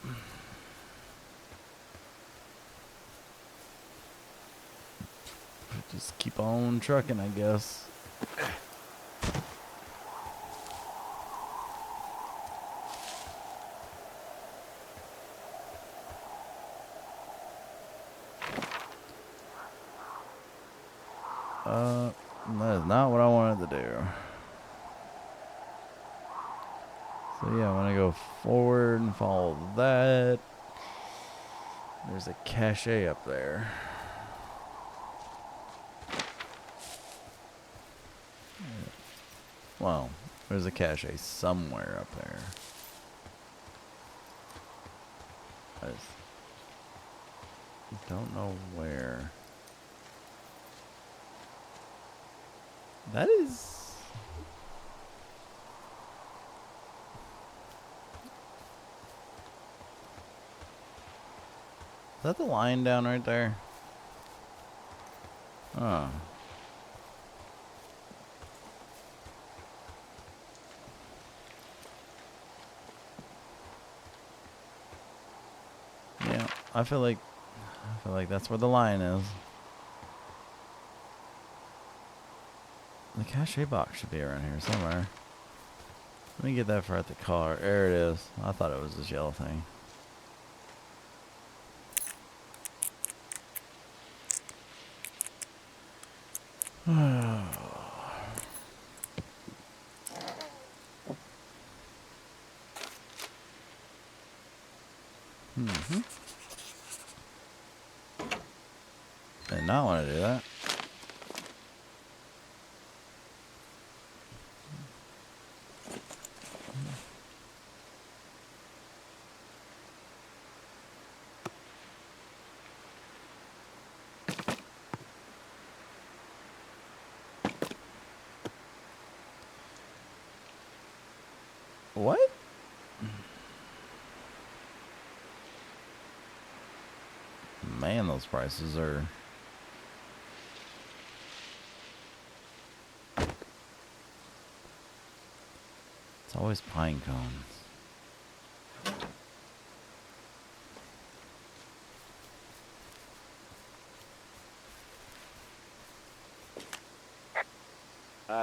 just keep on trucking, I guess. That is not what I wanted to do. So yeah, I want to go forward and follow that. There's a cache up there. Well, there's a cache somewhere up there. I just don't know where. That is... Is that the line down right there? Oh. Yeah, I feel like that's where the line is. The cache box should be around here somewhere. Let me get that for at the car. There it is. I thought it was this yellow thing. Mm-hmm. Did not want to do that. What? Man, those prices are... It's always pine cones.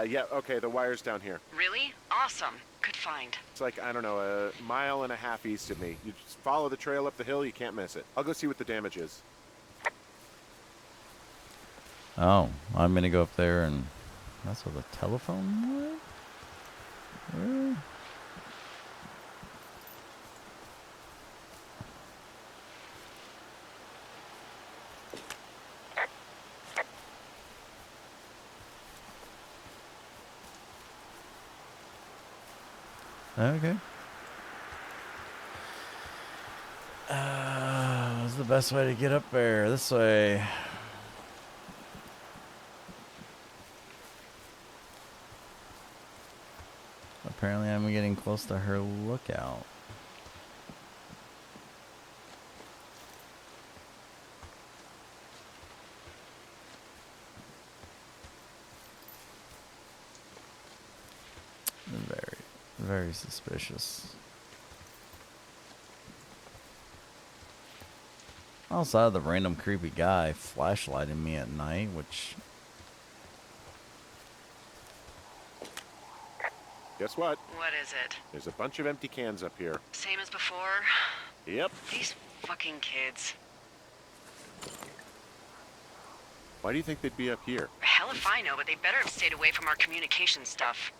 Yeah, okay, the wire's down here. Really? Awesome. Good find. It's like, I don't know, a mile and a half east of me. You just follow the trail up the hill, you can't miss it. I'll go see what the damage is. Oh, I'm gonna go up there and... That's where the telephone was? Really? Okay. What's the best way to get up there? This way. Apparently I'm getting close to her lookout. Very, very suspicious. Outside of the random creepy guy flashlighting me at night, which... Guess what? What is it? There's a bunch of empty cans up here. Same as before? Yep. These fucking kids. Why do you think they'd be up here? Hell if I know, but they better have stayed away from our communication stuff.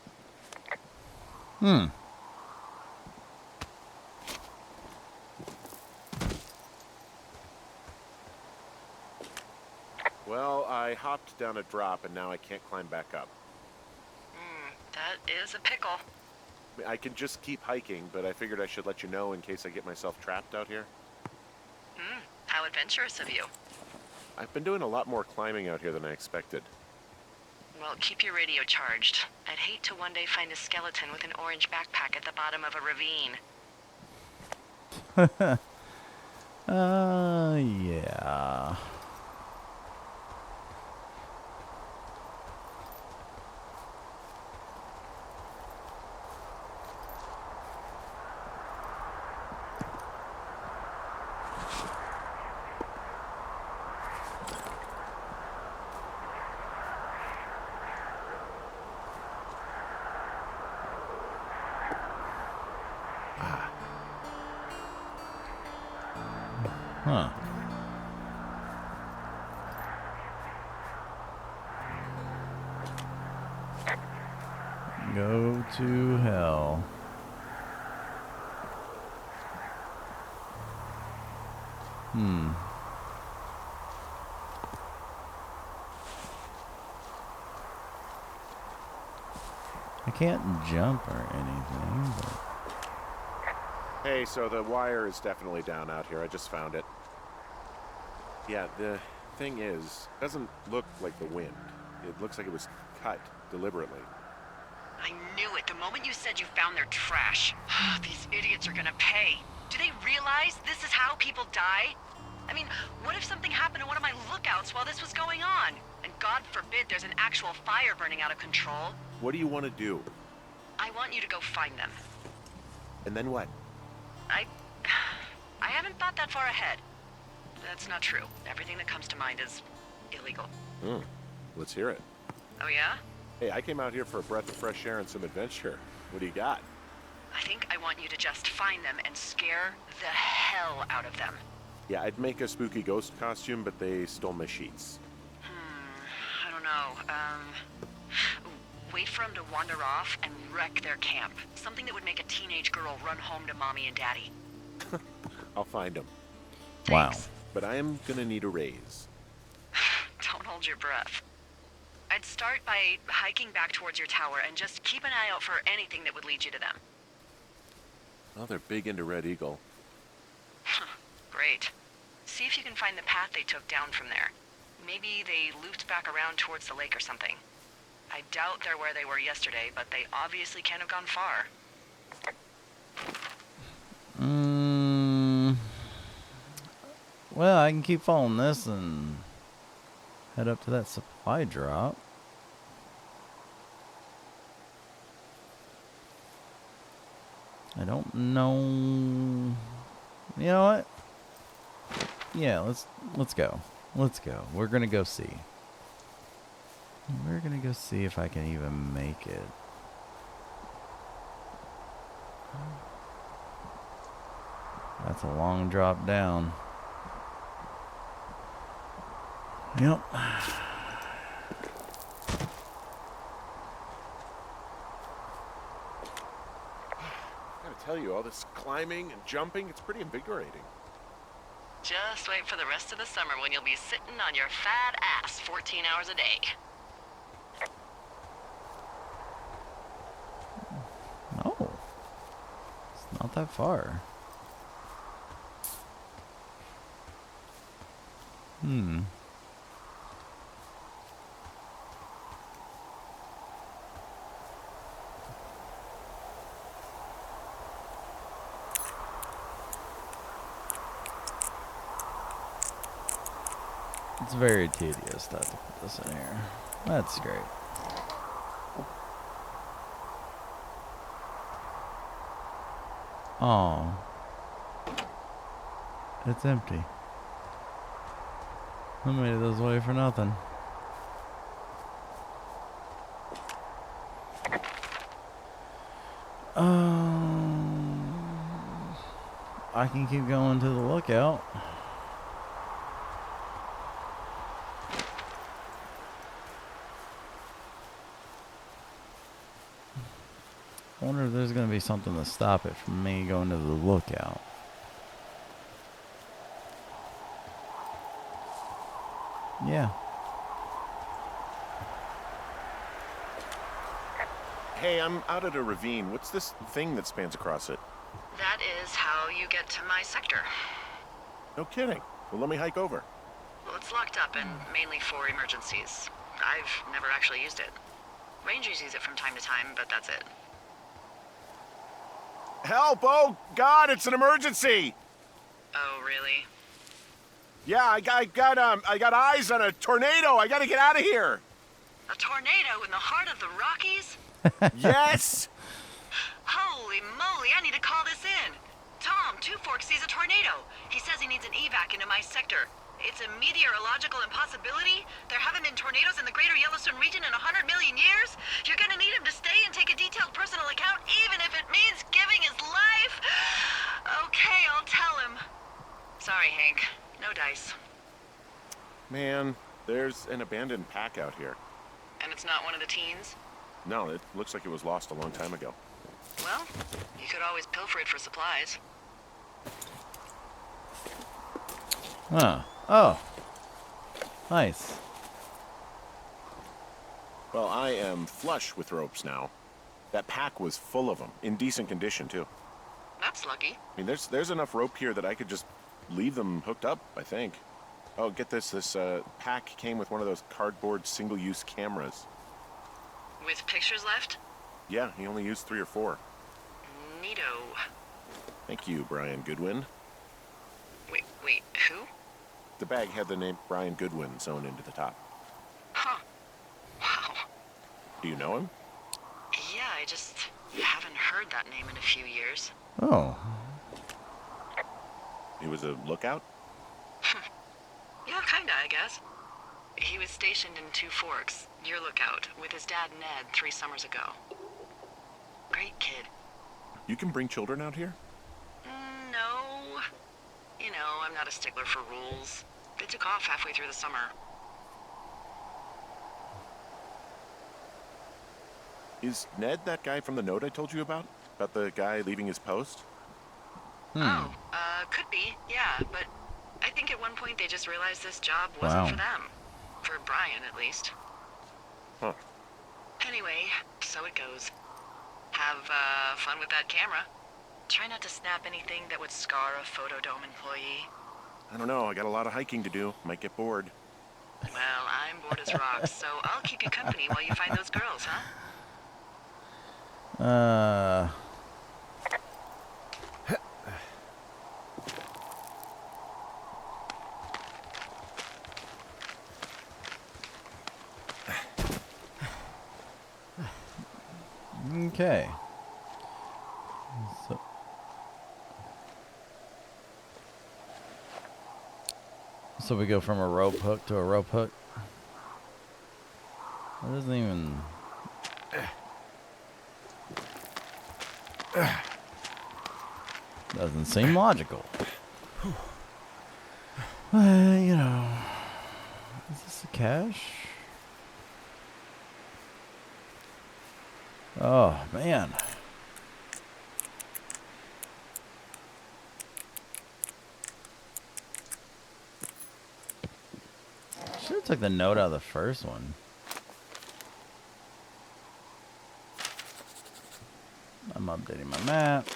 Well, I hopped down a drop and now I can't climb back up. That is a pickle. I can just keep hiking, but I figured I should let you know in case I get myself trapped out here. How adventurous of you. I've been doing a lot more climbing out here than I expected. Well, keep your radio charged. I'd hate to one day find a skeleton with an orange backpack at the bottom of a ravine. Yeah. Huh. Go to hell. I can't jump or anything, but... Hey, so the wire is definitely down out here. I just found it. Yeah, the thing is, it doesn't look like the wind. It looks like it was cut deliberately. I knew it the moment you said you found their trash. These idiots are gonna pay. Do they realize this is how people die? I mean, what if something happened to one of my lookouts while this was going on? And God forbid there's an actual fire burning out of control. What do you want to do? I want you to go find them. And then what? I haven't thought that far ahead. That's not true. Everything that comes to mind is illegal. Let's hear it. Oh yeah? Hey, I came out here for a breath of fresh air and some adventure. What do you got? I think I want you to just find them and scare the hell out of them. Yeah, I'd make a spooky ghost costume, but they stole my sheets. I don't know. Wait for them to wander off and wreck their camp. Something that would make a teenage girl run home to mommy and daddy. I'll find them. Wow. Thanks. But I am gonna need a raise. Don't hold your breath. I'd start by hiking back towards your tower and just keep an eye out for anything that would lead you to them. Well, they're big into Red Eagle. Great. See if you can find the path they took down from there. Maybe they looped back around towards the lake or something. I doubt they're where they were yesterday, but they obviously can't have gone far. Well, I can keep following this and head up to that supply drop. I don't know. You know what? Yeah, let's go. Let's go. We're gonna go see. We're gonna go see if I can even make it. That's a long drop down. Yep. I gotta tell you, all this climbing and jumping, it's pretty invigorating. Just wait for the rest of the summer when you'll be sitting on your fat ass 14 hours a day. Oh. It's not that far. It's very tedious to have to put this in here. That's great. Oh. It's empty. I made it this way for nothing. I can keep going to the lookout. I wonder if there's going to be something to stop it from me going to the lookout. Yeah. Hey, I'm out at a ravine. What's this thing that spans across it? That is how you get to my sector. No kidding. Well, let me hike over. Well, it's locked up and mainly for emergencies. I've never actually used it. Rangers use it from time to time, but that's it. Help! Oh, God, it's an emergency! Oh, really? Yeah, I got eyes on a tornado. I gotta get out of here. A tornado in the heart of the Rockies? Yes. Holy moly, I need to call this in. Tom, Two Forks sees a tornado. He says he needs an evac into my sector. It's a meteorological impossibility. There haven't been tornadoes in the greater Yellowstone region in 100 million years. You're gonna need him to stay and take a detailed personal account, even if it means giving his life. Okay, I'll tell him. Sorry, Hank. No dice. Man, there's an abandoned pack out here. And it's not one of the teens? No, it looks like it was lost a long time ago. Well, you could always pilfer it for supplies. Huh. Oh. Nice. Well, I am flush with ropes now. That pack was full of them, in decent condition too. That's lucky. I mean, there's enough rope here that I could just leave them hooked up, I think. Oh, get this. This pack came with one of those cardboard single-use cameras. With pictures left? Yeah, he only used 3 or 4. Neato. Thank you, Brian Goodwin. Wait, who? The bag had the name Brian Goodwin sewn into the top. Huh. Wow. Do you know him? Yeah, I just haven't heard that name in a few years. Oh. He was a lookout? Yeah, kinda, I guess. He was stationed in Two Forks, your lookout, with his dad Ned 3 summers ago. Great kid. You can bring children out here? No. You know, I'm not a stickler for rules. They took off halfway through the summer. Is Ned that guy from the note I told you about? About the guy leaving his post? Oh, could be, yeah, but I think at one point they just realized this job wasn't Wow. for them. For Brian, at least. Huh. Anyway, so it goes. Have, fun with that camera. Try not to snap anything that would scar a Photodome employee. I don't know. I got a lot of hiking to do. Might get bored. Well, I'm bored as rocks, so I'll keep you company while you find those girls, huh? Okay. So we go from a rope hook to a rope hook. That doesn't even. Doesn't seem logical. You know. Is this a cache? Oh, man. Should have took the note out of the first one. I'm updating my map.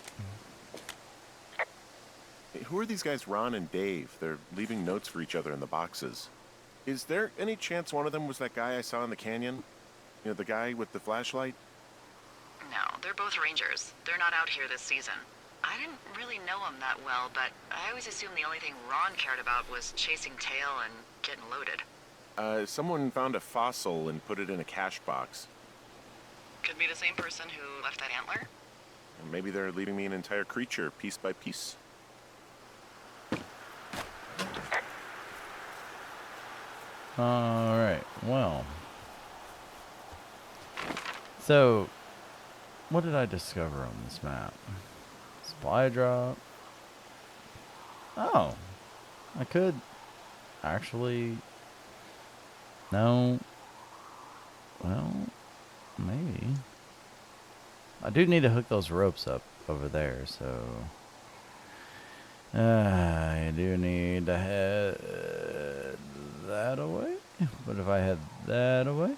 Hey, who are these guys, Ron and Dave? They're leaving notes for each other in the boxes. Is there any chance one of them was that guy I saw in the canyon? You know, the guy with the flashlight? No, they're both rangers. They're not out here this season. I didn't really know them that well, but I always assumed the only thing Ron cared about was chasing tail and getting loaded. Someone found a fossil and put it in a cache box. Could be the same person who left that antler. And maybe they're leaving me an entire creature, piece by piece. Alright, well. So, what did I discover on this map? Supply drop. Oh. I could actually. No. Well, maybe. I do need to hook those ropes up over there, so. I do need to head that away. But if I head that away.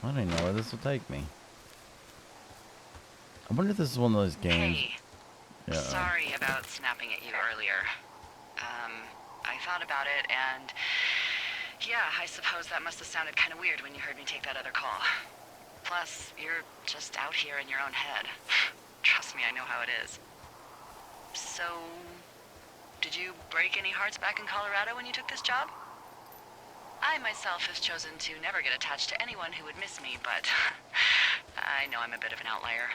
I don't even know where this will take me. I wonder if this is one of those games. Hey, Yeah. sorry about snapping at you earlier. I thought about it, and yeah, I suppose that must have sounded kind of weird when you heard me take that other call. Plus, you're just out here in your own head. Trust me, I know how it is. So, did you break any hearts back in Colorado when you took this job? I myself have chosen to never get attached to anyone who would miss me, but I know I'm a bit of an outlier.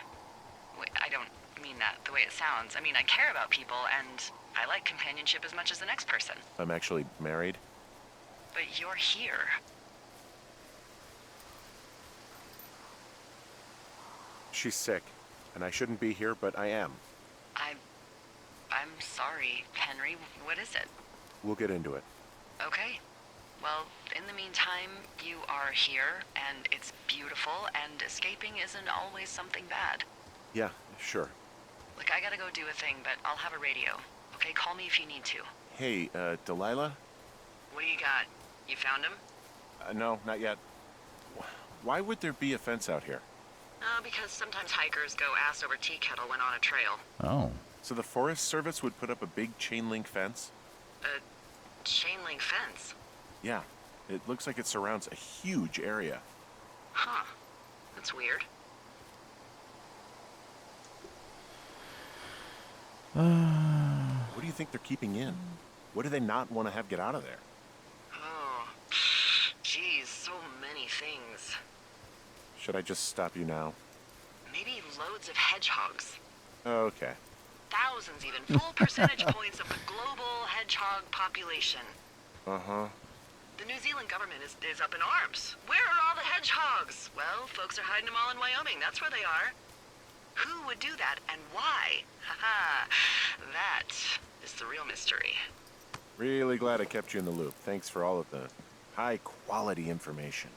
Wait, I don't mean that the way it sounds. I mean, I care about people, and I like companionship as much as the next person. I'm actually married. But you're here. She's sick, and I shouldn't be here, but I am. I'm sorry, Henry. What is it? We'll get into it. Okay. Well, in the meantime, you are here, and it's beautiful, and escaping isn't always something bad. Yeah, sure. Look, I gotta go do a thing, but I'll have a radio. Okay, call me if you need to. Hey, Delilah? What do you got? You found him? No, not yet. Why would there be a fence out here? Because sometimes hikers go ass over tea kettle when on a trail. Oh. So the Forest Service would put up a big chain link fence? A chain link fence? Yeah. It looks like it surrounds a huge area. Huh. That's weird. What do you think they're keeping in? What do they not want to have get out of there? Oh. Geez, so many things. Should I just stop you now? Maybe loads of hedgehogs. Okay. Thousands even. Full percentage points of the global hedgehog population. Uh-huh. The New Zealand government is up in arms. Where are all the hedgehogs? Well, folks are hiding them all in Wyoming. That's where they are. Who would do that and why? Haha. That is the real mystery. Really glad I kept you in the loop. Thanks for all of the high-quality information.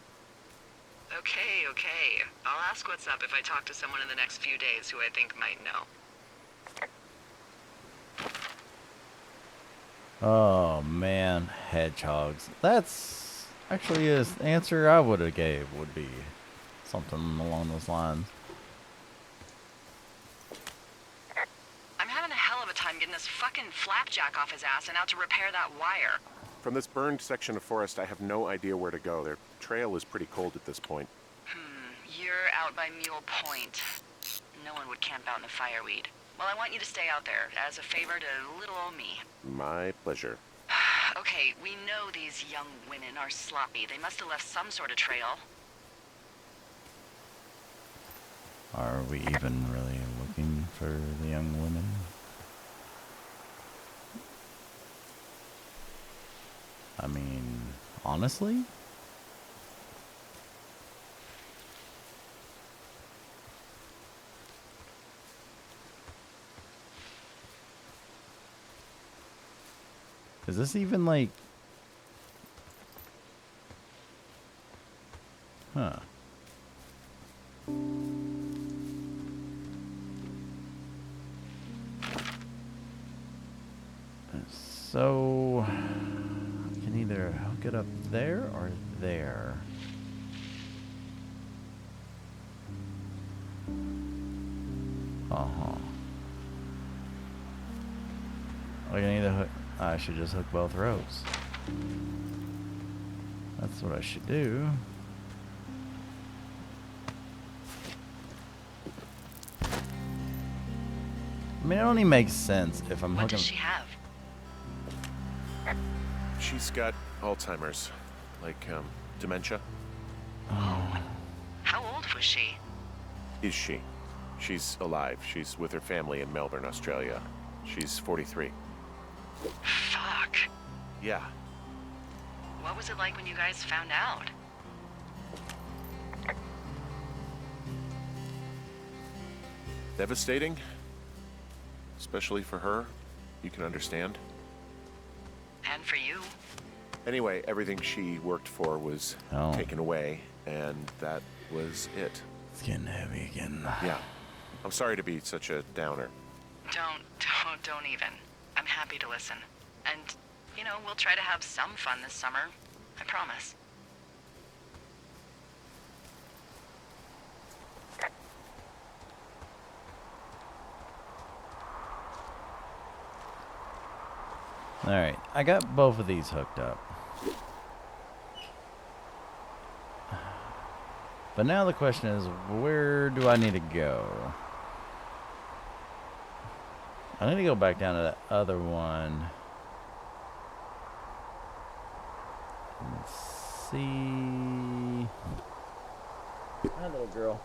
Okay, okay. I'll ask what's up if I talk to someone in the next few days who I think might know. Oh man, hedgehogs. That's actually an answer I would have gave. Would be something along those lines. I'm having a hell of a time getting this fucking flapjack off his ass and out to repair that wire. From this burned section of forest, I have no idea where to go. Their trail is pretty cold at this point. You're out by Mule Point. No one would camp out in the fireweed. Well, I want you to stay out there as a favor to little old me. My pleasure. Okay, we know these young women are sloppy. They must have left some sort of trail. Are we even really looking for the young women? I mean, honestly? Is this even like... Huh. So... I can either hook it up there or there. Uh-huh. I can either hook... I should just hook both ropes. That's what I should do. I mean, it only makes sense if I'm What hooking... does she have? She's got Alzheimer's. Like, dementia. Oh. How old was she? Is she? She's alive. She's with her family in Melbourne, Australia. She's 43. Fuck. Yeah. What was it like when you guys found out? Devastating. Especially for her. You can understand. And for you? Anyway, everything she worked for was taken away, and that was it. It's getting heavy again. Yeah. I'm sorry to be such a downer. Don't even. I'm happy to listen. And, you know, we'll try to have some fun this summer. I promise. Alright, I got both of these hooked up. But now the question is, where do I need to go? I need to go back down to that other one. Let's see. Hi, little girl.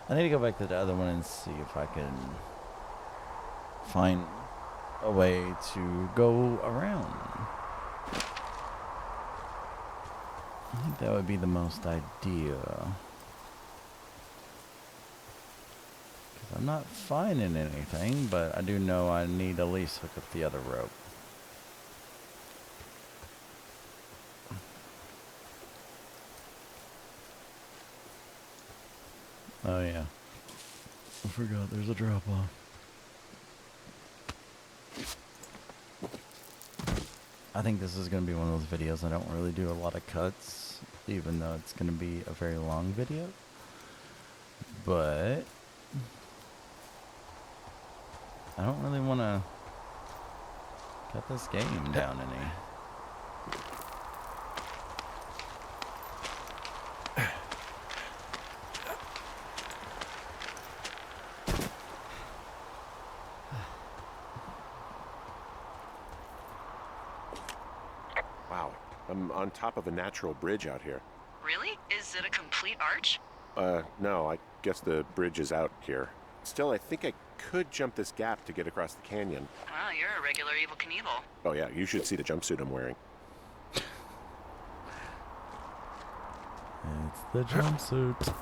I need to go back to the other one and see if I can find a way to go around. I think that would be the most ideal. Because I'm not finding anything, but I do know I need to at least hook up the other rope. Oh yeah. I forgot there's a drop off. I think this is going to be one of those videos I don't really do a lot of cuts, even though it's going to be a very long video. But I don't really want to cut this game down any. Wow, I'm on top of a natural bridge out here. Really? Is it a complete arch? No, I guess the bridge is out here. Still, I think I could jump this gap to get across the canyon. Wow, you're a regular Evel Knievel. Oh yeah, you should see the jumpsuit I'm wearing. It's the jumpsuit.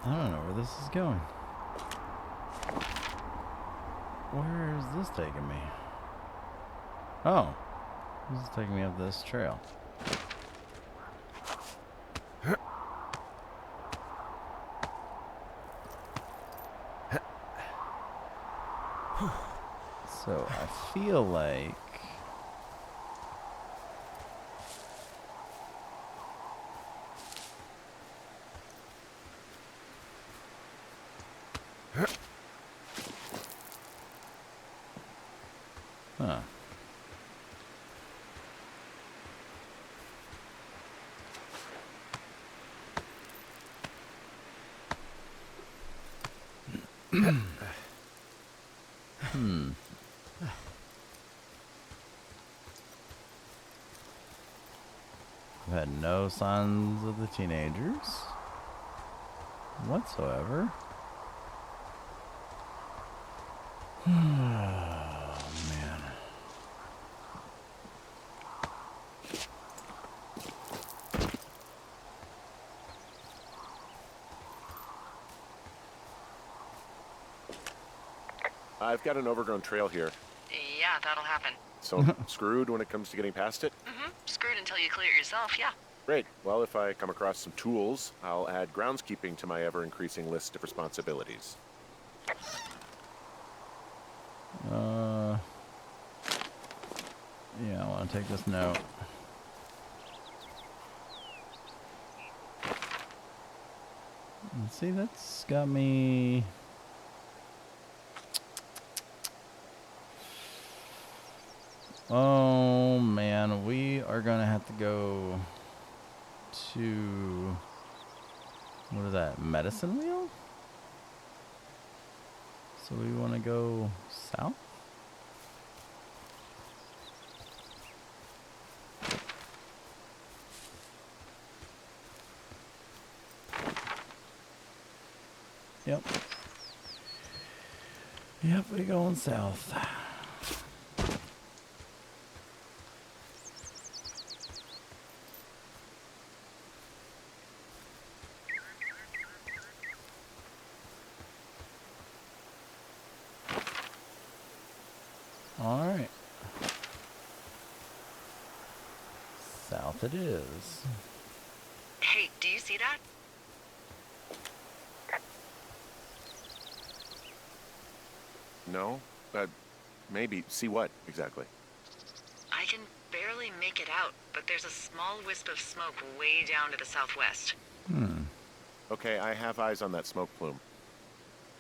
I don't know where this is going. Where is this taking me? Oh, this is taking me up this trail. So I feel like huh. I've had no signs of the teenagers whatsoever. Oh, man. I've got an overgrown trail here, Yeah, that'll happen. so I'm screwed when it comes to getting past it. Screwed until you clear it yourself, yeah. Great. Well, if I come across some tools, I'll add groundskeeping to my ever-increasing list of responsibilities. Yeah, I want to take this note. Let's see, that's got me. Oh man, we are gonna have to go to, what is that, medicine wheel? So we want to go south? Yep. Yep, we're going south. All right. South it is. Hey, do you see that? No? Maybe. See what, exactly? I can barely make it out, but there's a small wisp of smoke way down to the southwest. Okay, I have eyes on that smoke plume.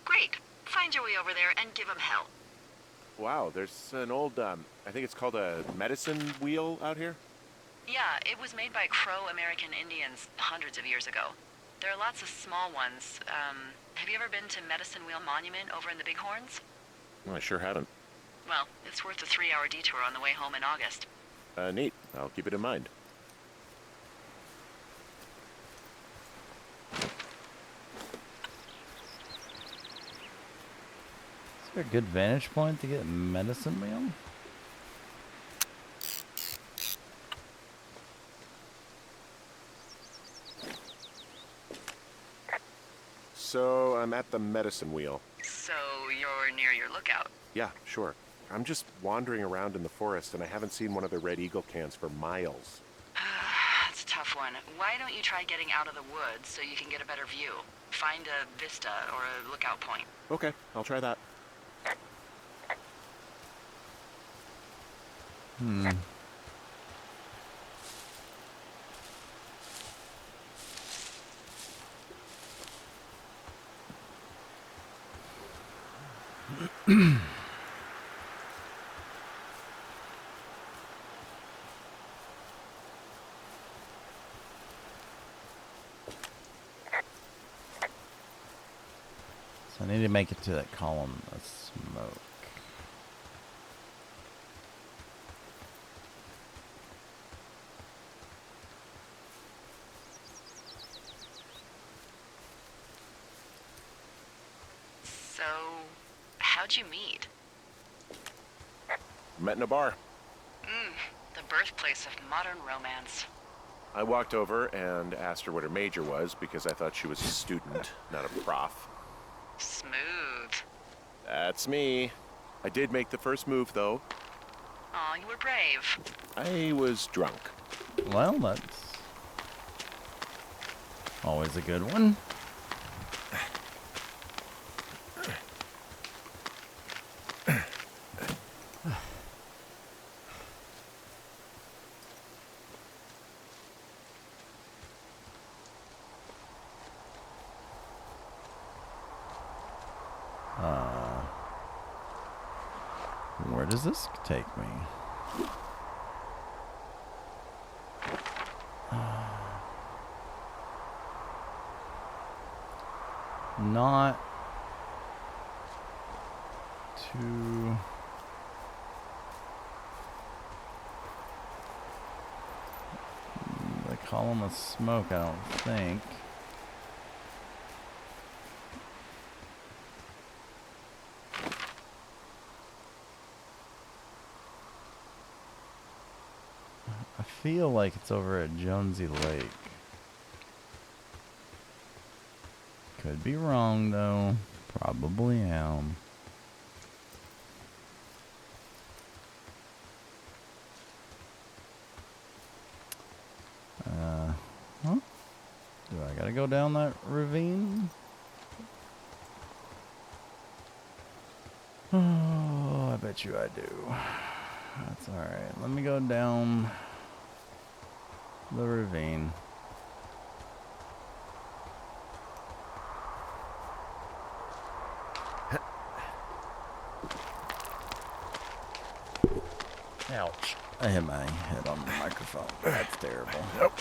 Great. Find your way over there and give him hell. Wow, there's an old, I think it's called a medicine wheel out here? Yeah, it was made by Crow American Indians hundreds of years ago. There are lots of small ones. Have you ever been to Medicine Wheel Monument over in the Bighorns? Well, I sure haven't. Well, it's worth a 3-hour detour on the way home in August. Neat. I'll keep it in mind. Is there a good vantage point to get medicine wheel? So, I'm at the medicine wheel. So you're near your lookout. Yeah, sure. I'm just wandering around in the forest and I haven't seen one of the Red Eagle cans for miles. That's a tough one. Why don't you try getting out of the woods so you can get a better view? Find a vista or a lookout point. Okay, I'll try that. So I need to make it to that column of smoke. So, how'd you meet? Met in a bar. The birthplace of modern romance. I walked over and asked her what her major was because I thought she was a student, not a prof. Smooth. That's me. I did make the first move, though. Aw, you were brave. I was drunk. Well, that's always a good one. Where does this take me? Not to the column of smoke, I don't think. I feel like it's over at Jonesy Lake. Could be wrong though. Probably am. Huh? Do I gotta go down that ravine? Oh, I bet you I do. That's alright. Let me go down the ravine. Ouch. I hit my head on the microphone. That's terrible. Nope.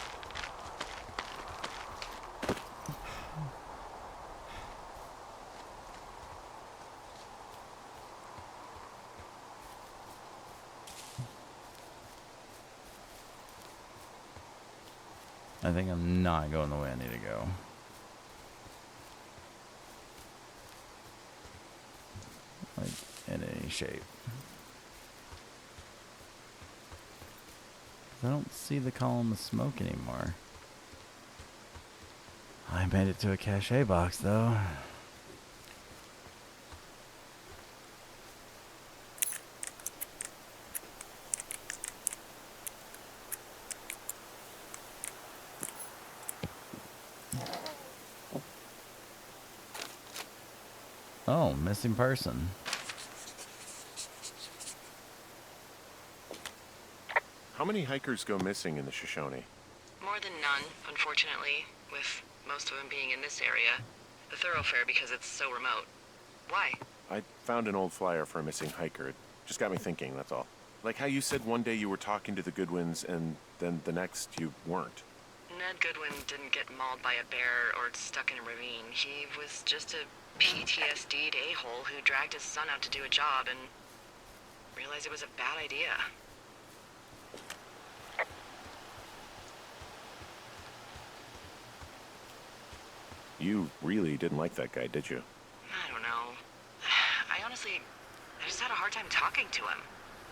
I think I'm not going the way I need to go. Like, in any shape. I don't see the column of smoke anymore. I made it to a cache box, though. Oh, missing person. How many hikers go missing in the Shoshone? More than none, unfortunately, with most of them being in this area. The thoroughfare because it's so remote. Why? I found an old flyer for a missing hiker. It just got me thinking, that's all. Like how you said one day you were talking to the Goodwins and then the next you weren't. Ned Goodwin didn't get mauled by a bear or stuck in a ravine. He was just a PTSD'd a-hole who dragged his son out to do a job and realized it was a bad idea. You really didn't like that guy, did you? I don't know. I just had a hard time talking to him.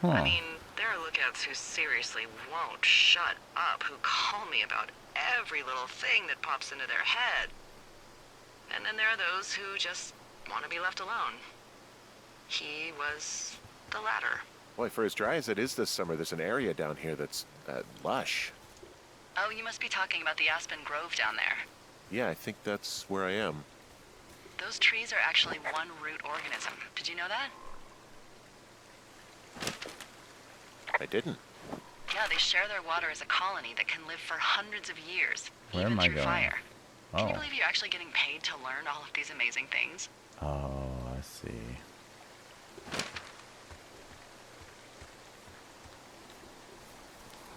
Huh. I mean, there are lookouts who seriously won't shut up, who call me about every little thing that pops into their head. And then there are those who just want to be left alone. He was the latter. Boy, for as dry as it is this summer, there's an area down here that's lush. Oh, you must be talking about the Aspen Grove down there. Yeah, I think that's where I am. Those trees are actually one root organism. Did you know that? I didn't. Yeah, they share their water as a colony that can live for hundreds of years, Where even am I through going? fire. Can Oh. you believe you're actually getting paid to learn all of these amazing things? Oh, I see.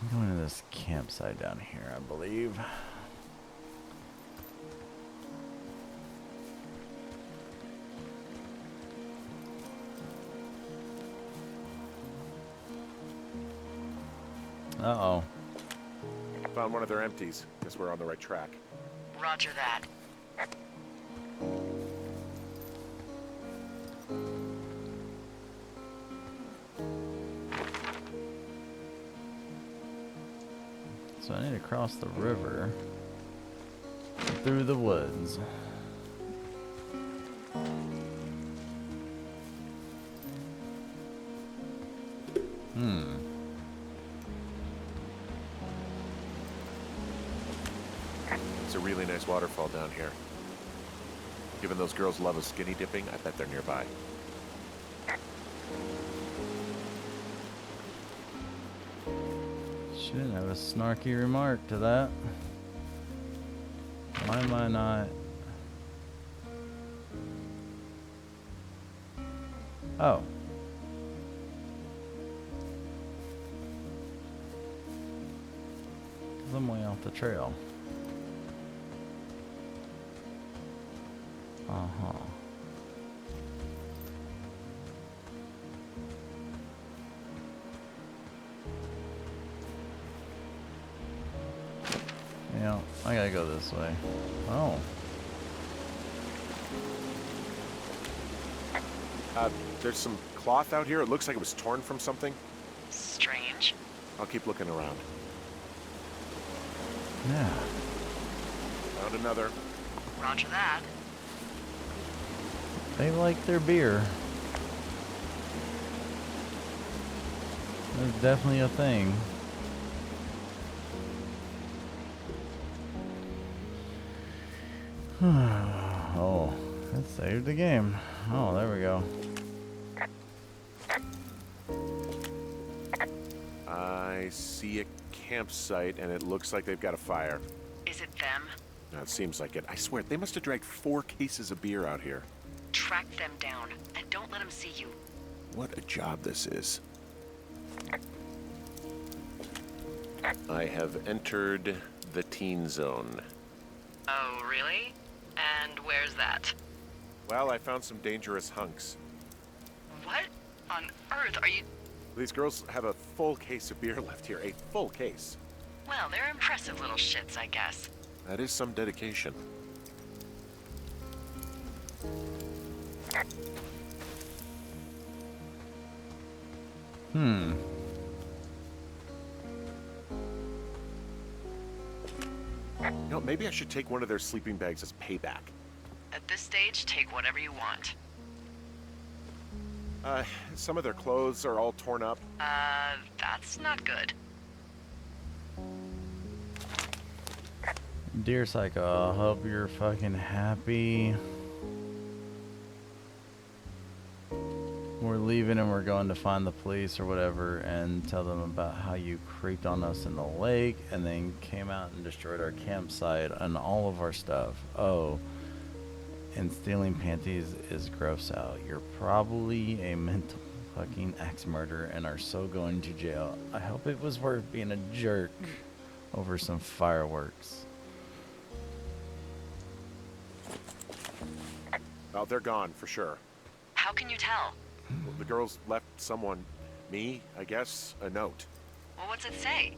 I'm going to this campsite down here, I believe. Uh-oh. Found one of their empties. Guess we're on the right track. Roger that. So I need to cross the river through the woods. It's a really nice waterfall down here. Given those girls love of skinny dipping, I bet they're nearby. Shouldn't have a snarky remark to that. Why am I not? Oh. 'Cause I'm way off the trail. Uh-huh. Yeah, I gotta go this way. Oh. There's some cloth out here. It looks like it was torn from something. Strange. I'll keep looking around. Yeah. Found another. Roger that. They like their beer. That's definitely a thing. Oh, that saved the game. Oh, there we go. I see a campsite, and it looks like they've got a fire. Is it them? Now, it seems like it. I swear, they must have dragged 4 cases of beer out here. Track them down, and don't let them see you. What a job this is. I have entered the teen zone. Oh, really? And where's that? Well, I found some dangerous hunks. What on earth are you... These girls have a full case of beer left here. A full case. Well, they're impressive little shits, I guess. That is some dedication. Hmm. You know, maybe I should take one of their sleeping bags as payback. At this stage, take whatever you want. Some of their clothes are all torn up. That's not good. Dear Psycho, I hope you're fucking happy. We're leaving and we're going to find the police or whatever and tell them about how you creeped on us in the lake and then came out and destroyed our campsite and all of our stuff. Oh, and stealing panties is gross out. You're probably a mental fucking axe murderer and are so going to jail. I hope it was worth being a jerk. over some fireworks. Oh, they're gone for sure. How can you tell? Well, the girls left someone, me, I guess, a note. Well, what's it say?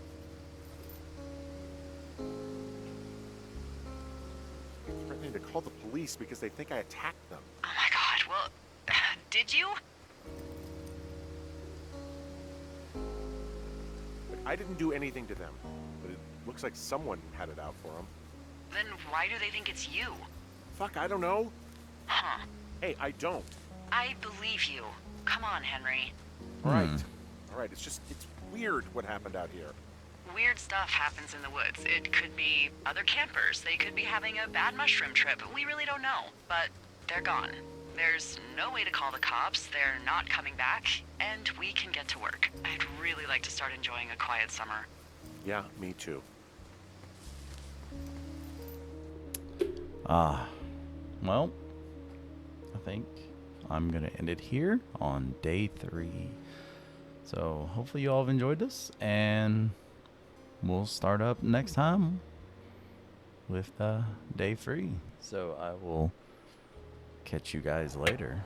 Threatening to call the police because they think I attacked them. Oh my god, well, did you? But I didn't do anything to them. But it looks like someone had it out for them. Then why do they think it's you? Fuck, I don't know. Huh. Hey, I don't. I believe you. Come on, Henry. All right. All right, it's weird what happened out here. Weird stuff happens in the woods. It could be other campers. They could be having a bad mushroom trip. We really don't know. But they're gone. There's no way to call the cops. They're not coming back. And we can get to work. I'd really like to start enjoying a quiet summer. Yeah, me too. Well, I think I'm going to end it here on day 3. So hopefully you all have enjoyed this, and we'll start up next time with day 3. So I will catch you guys later.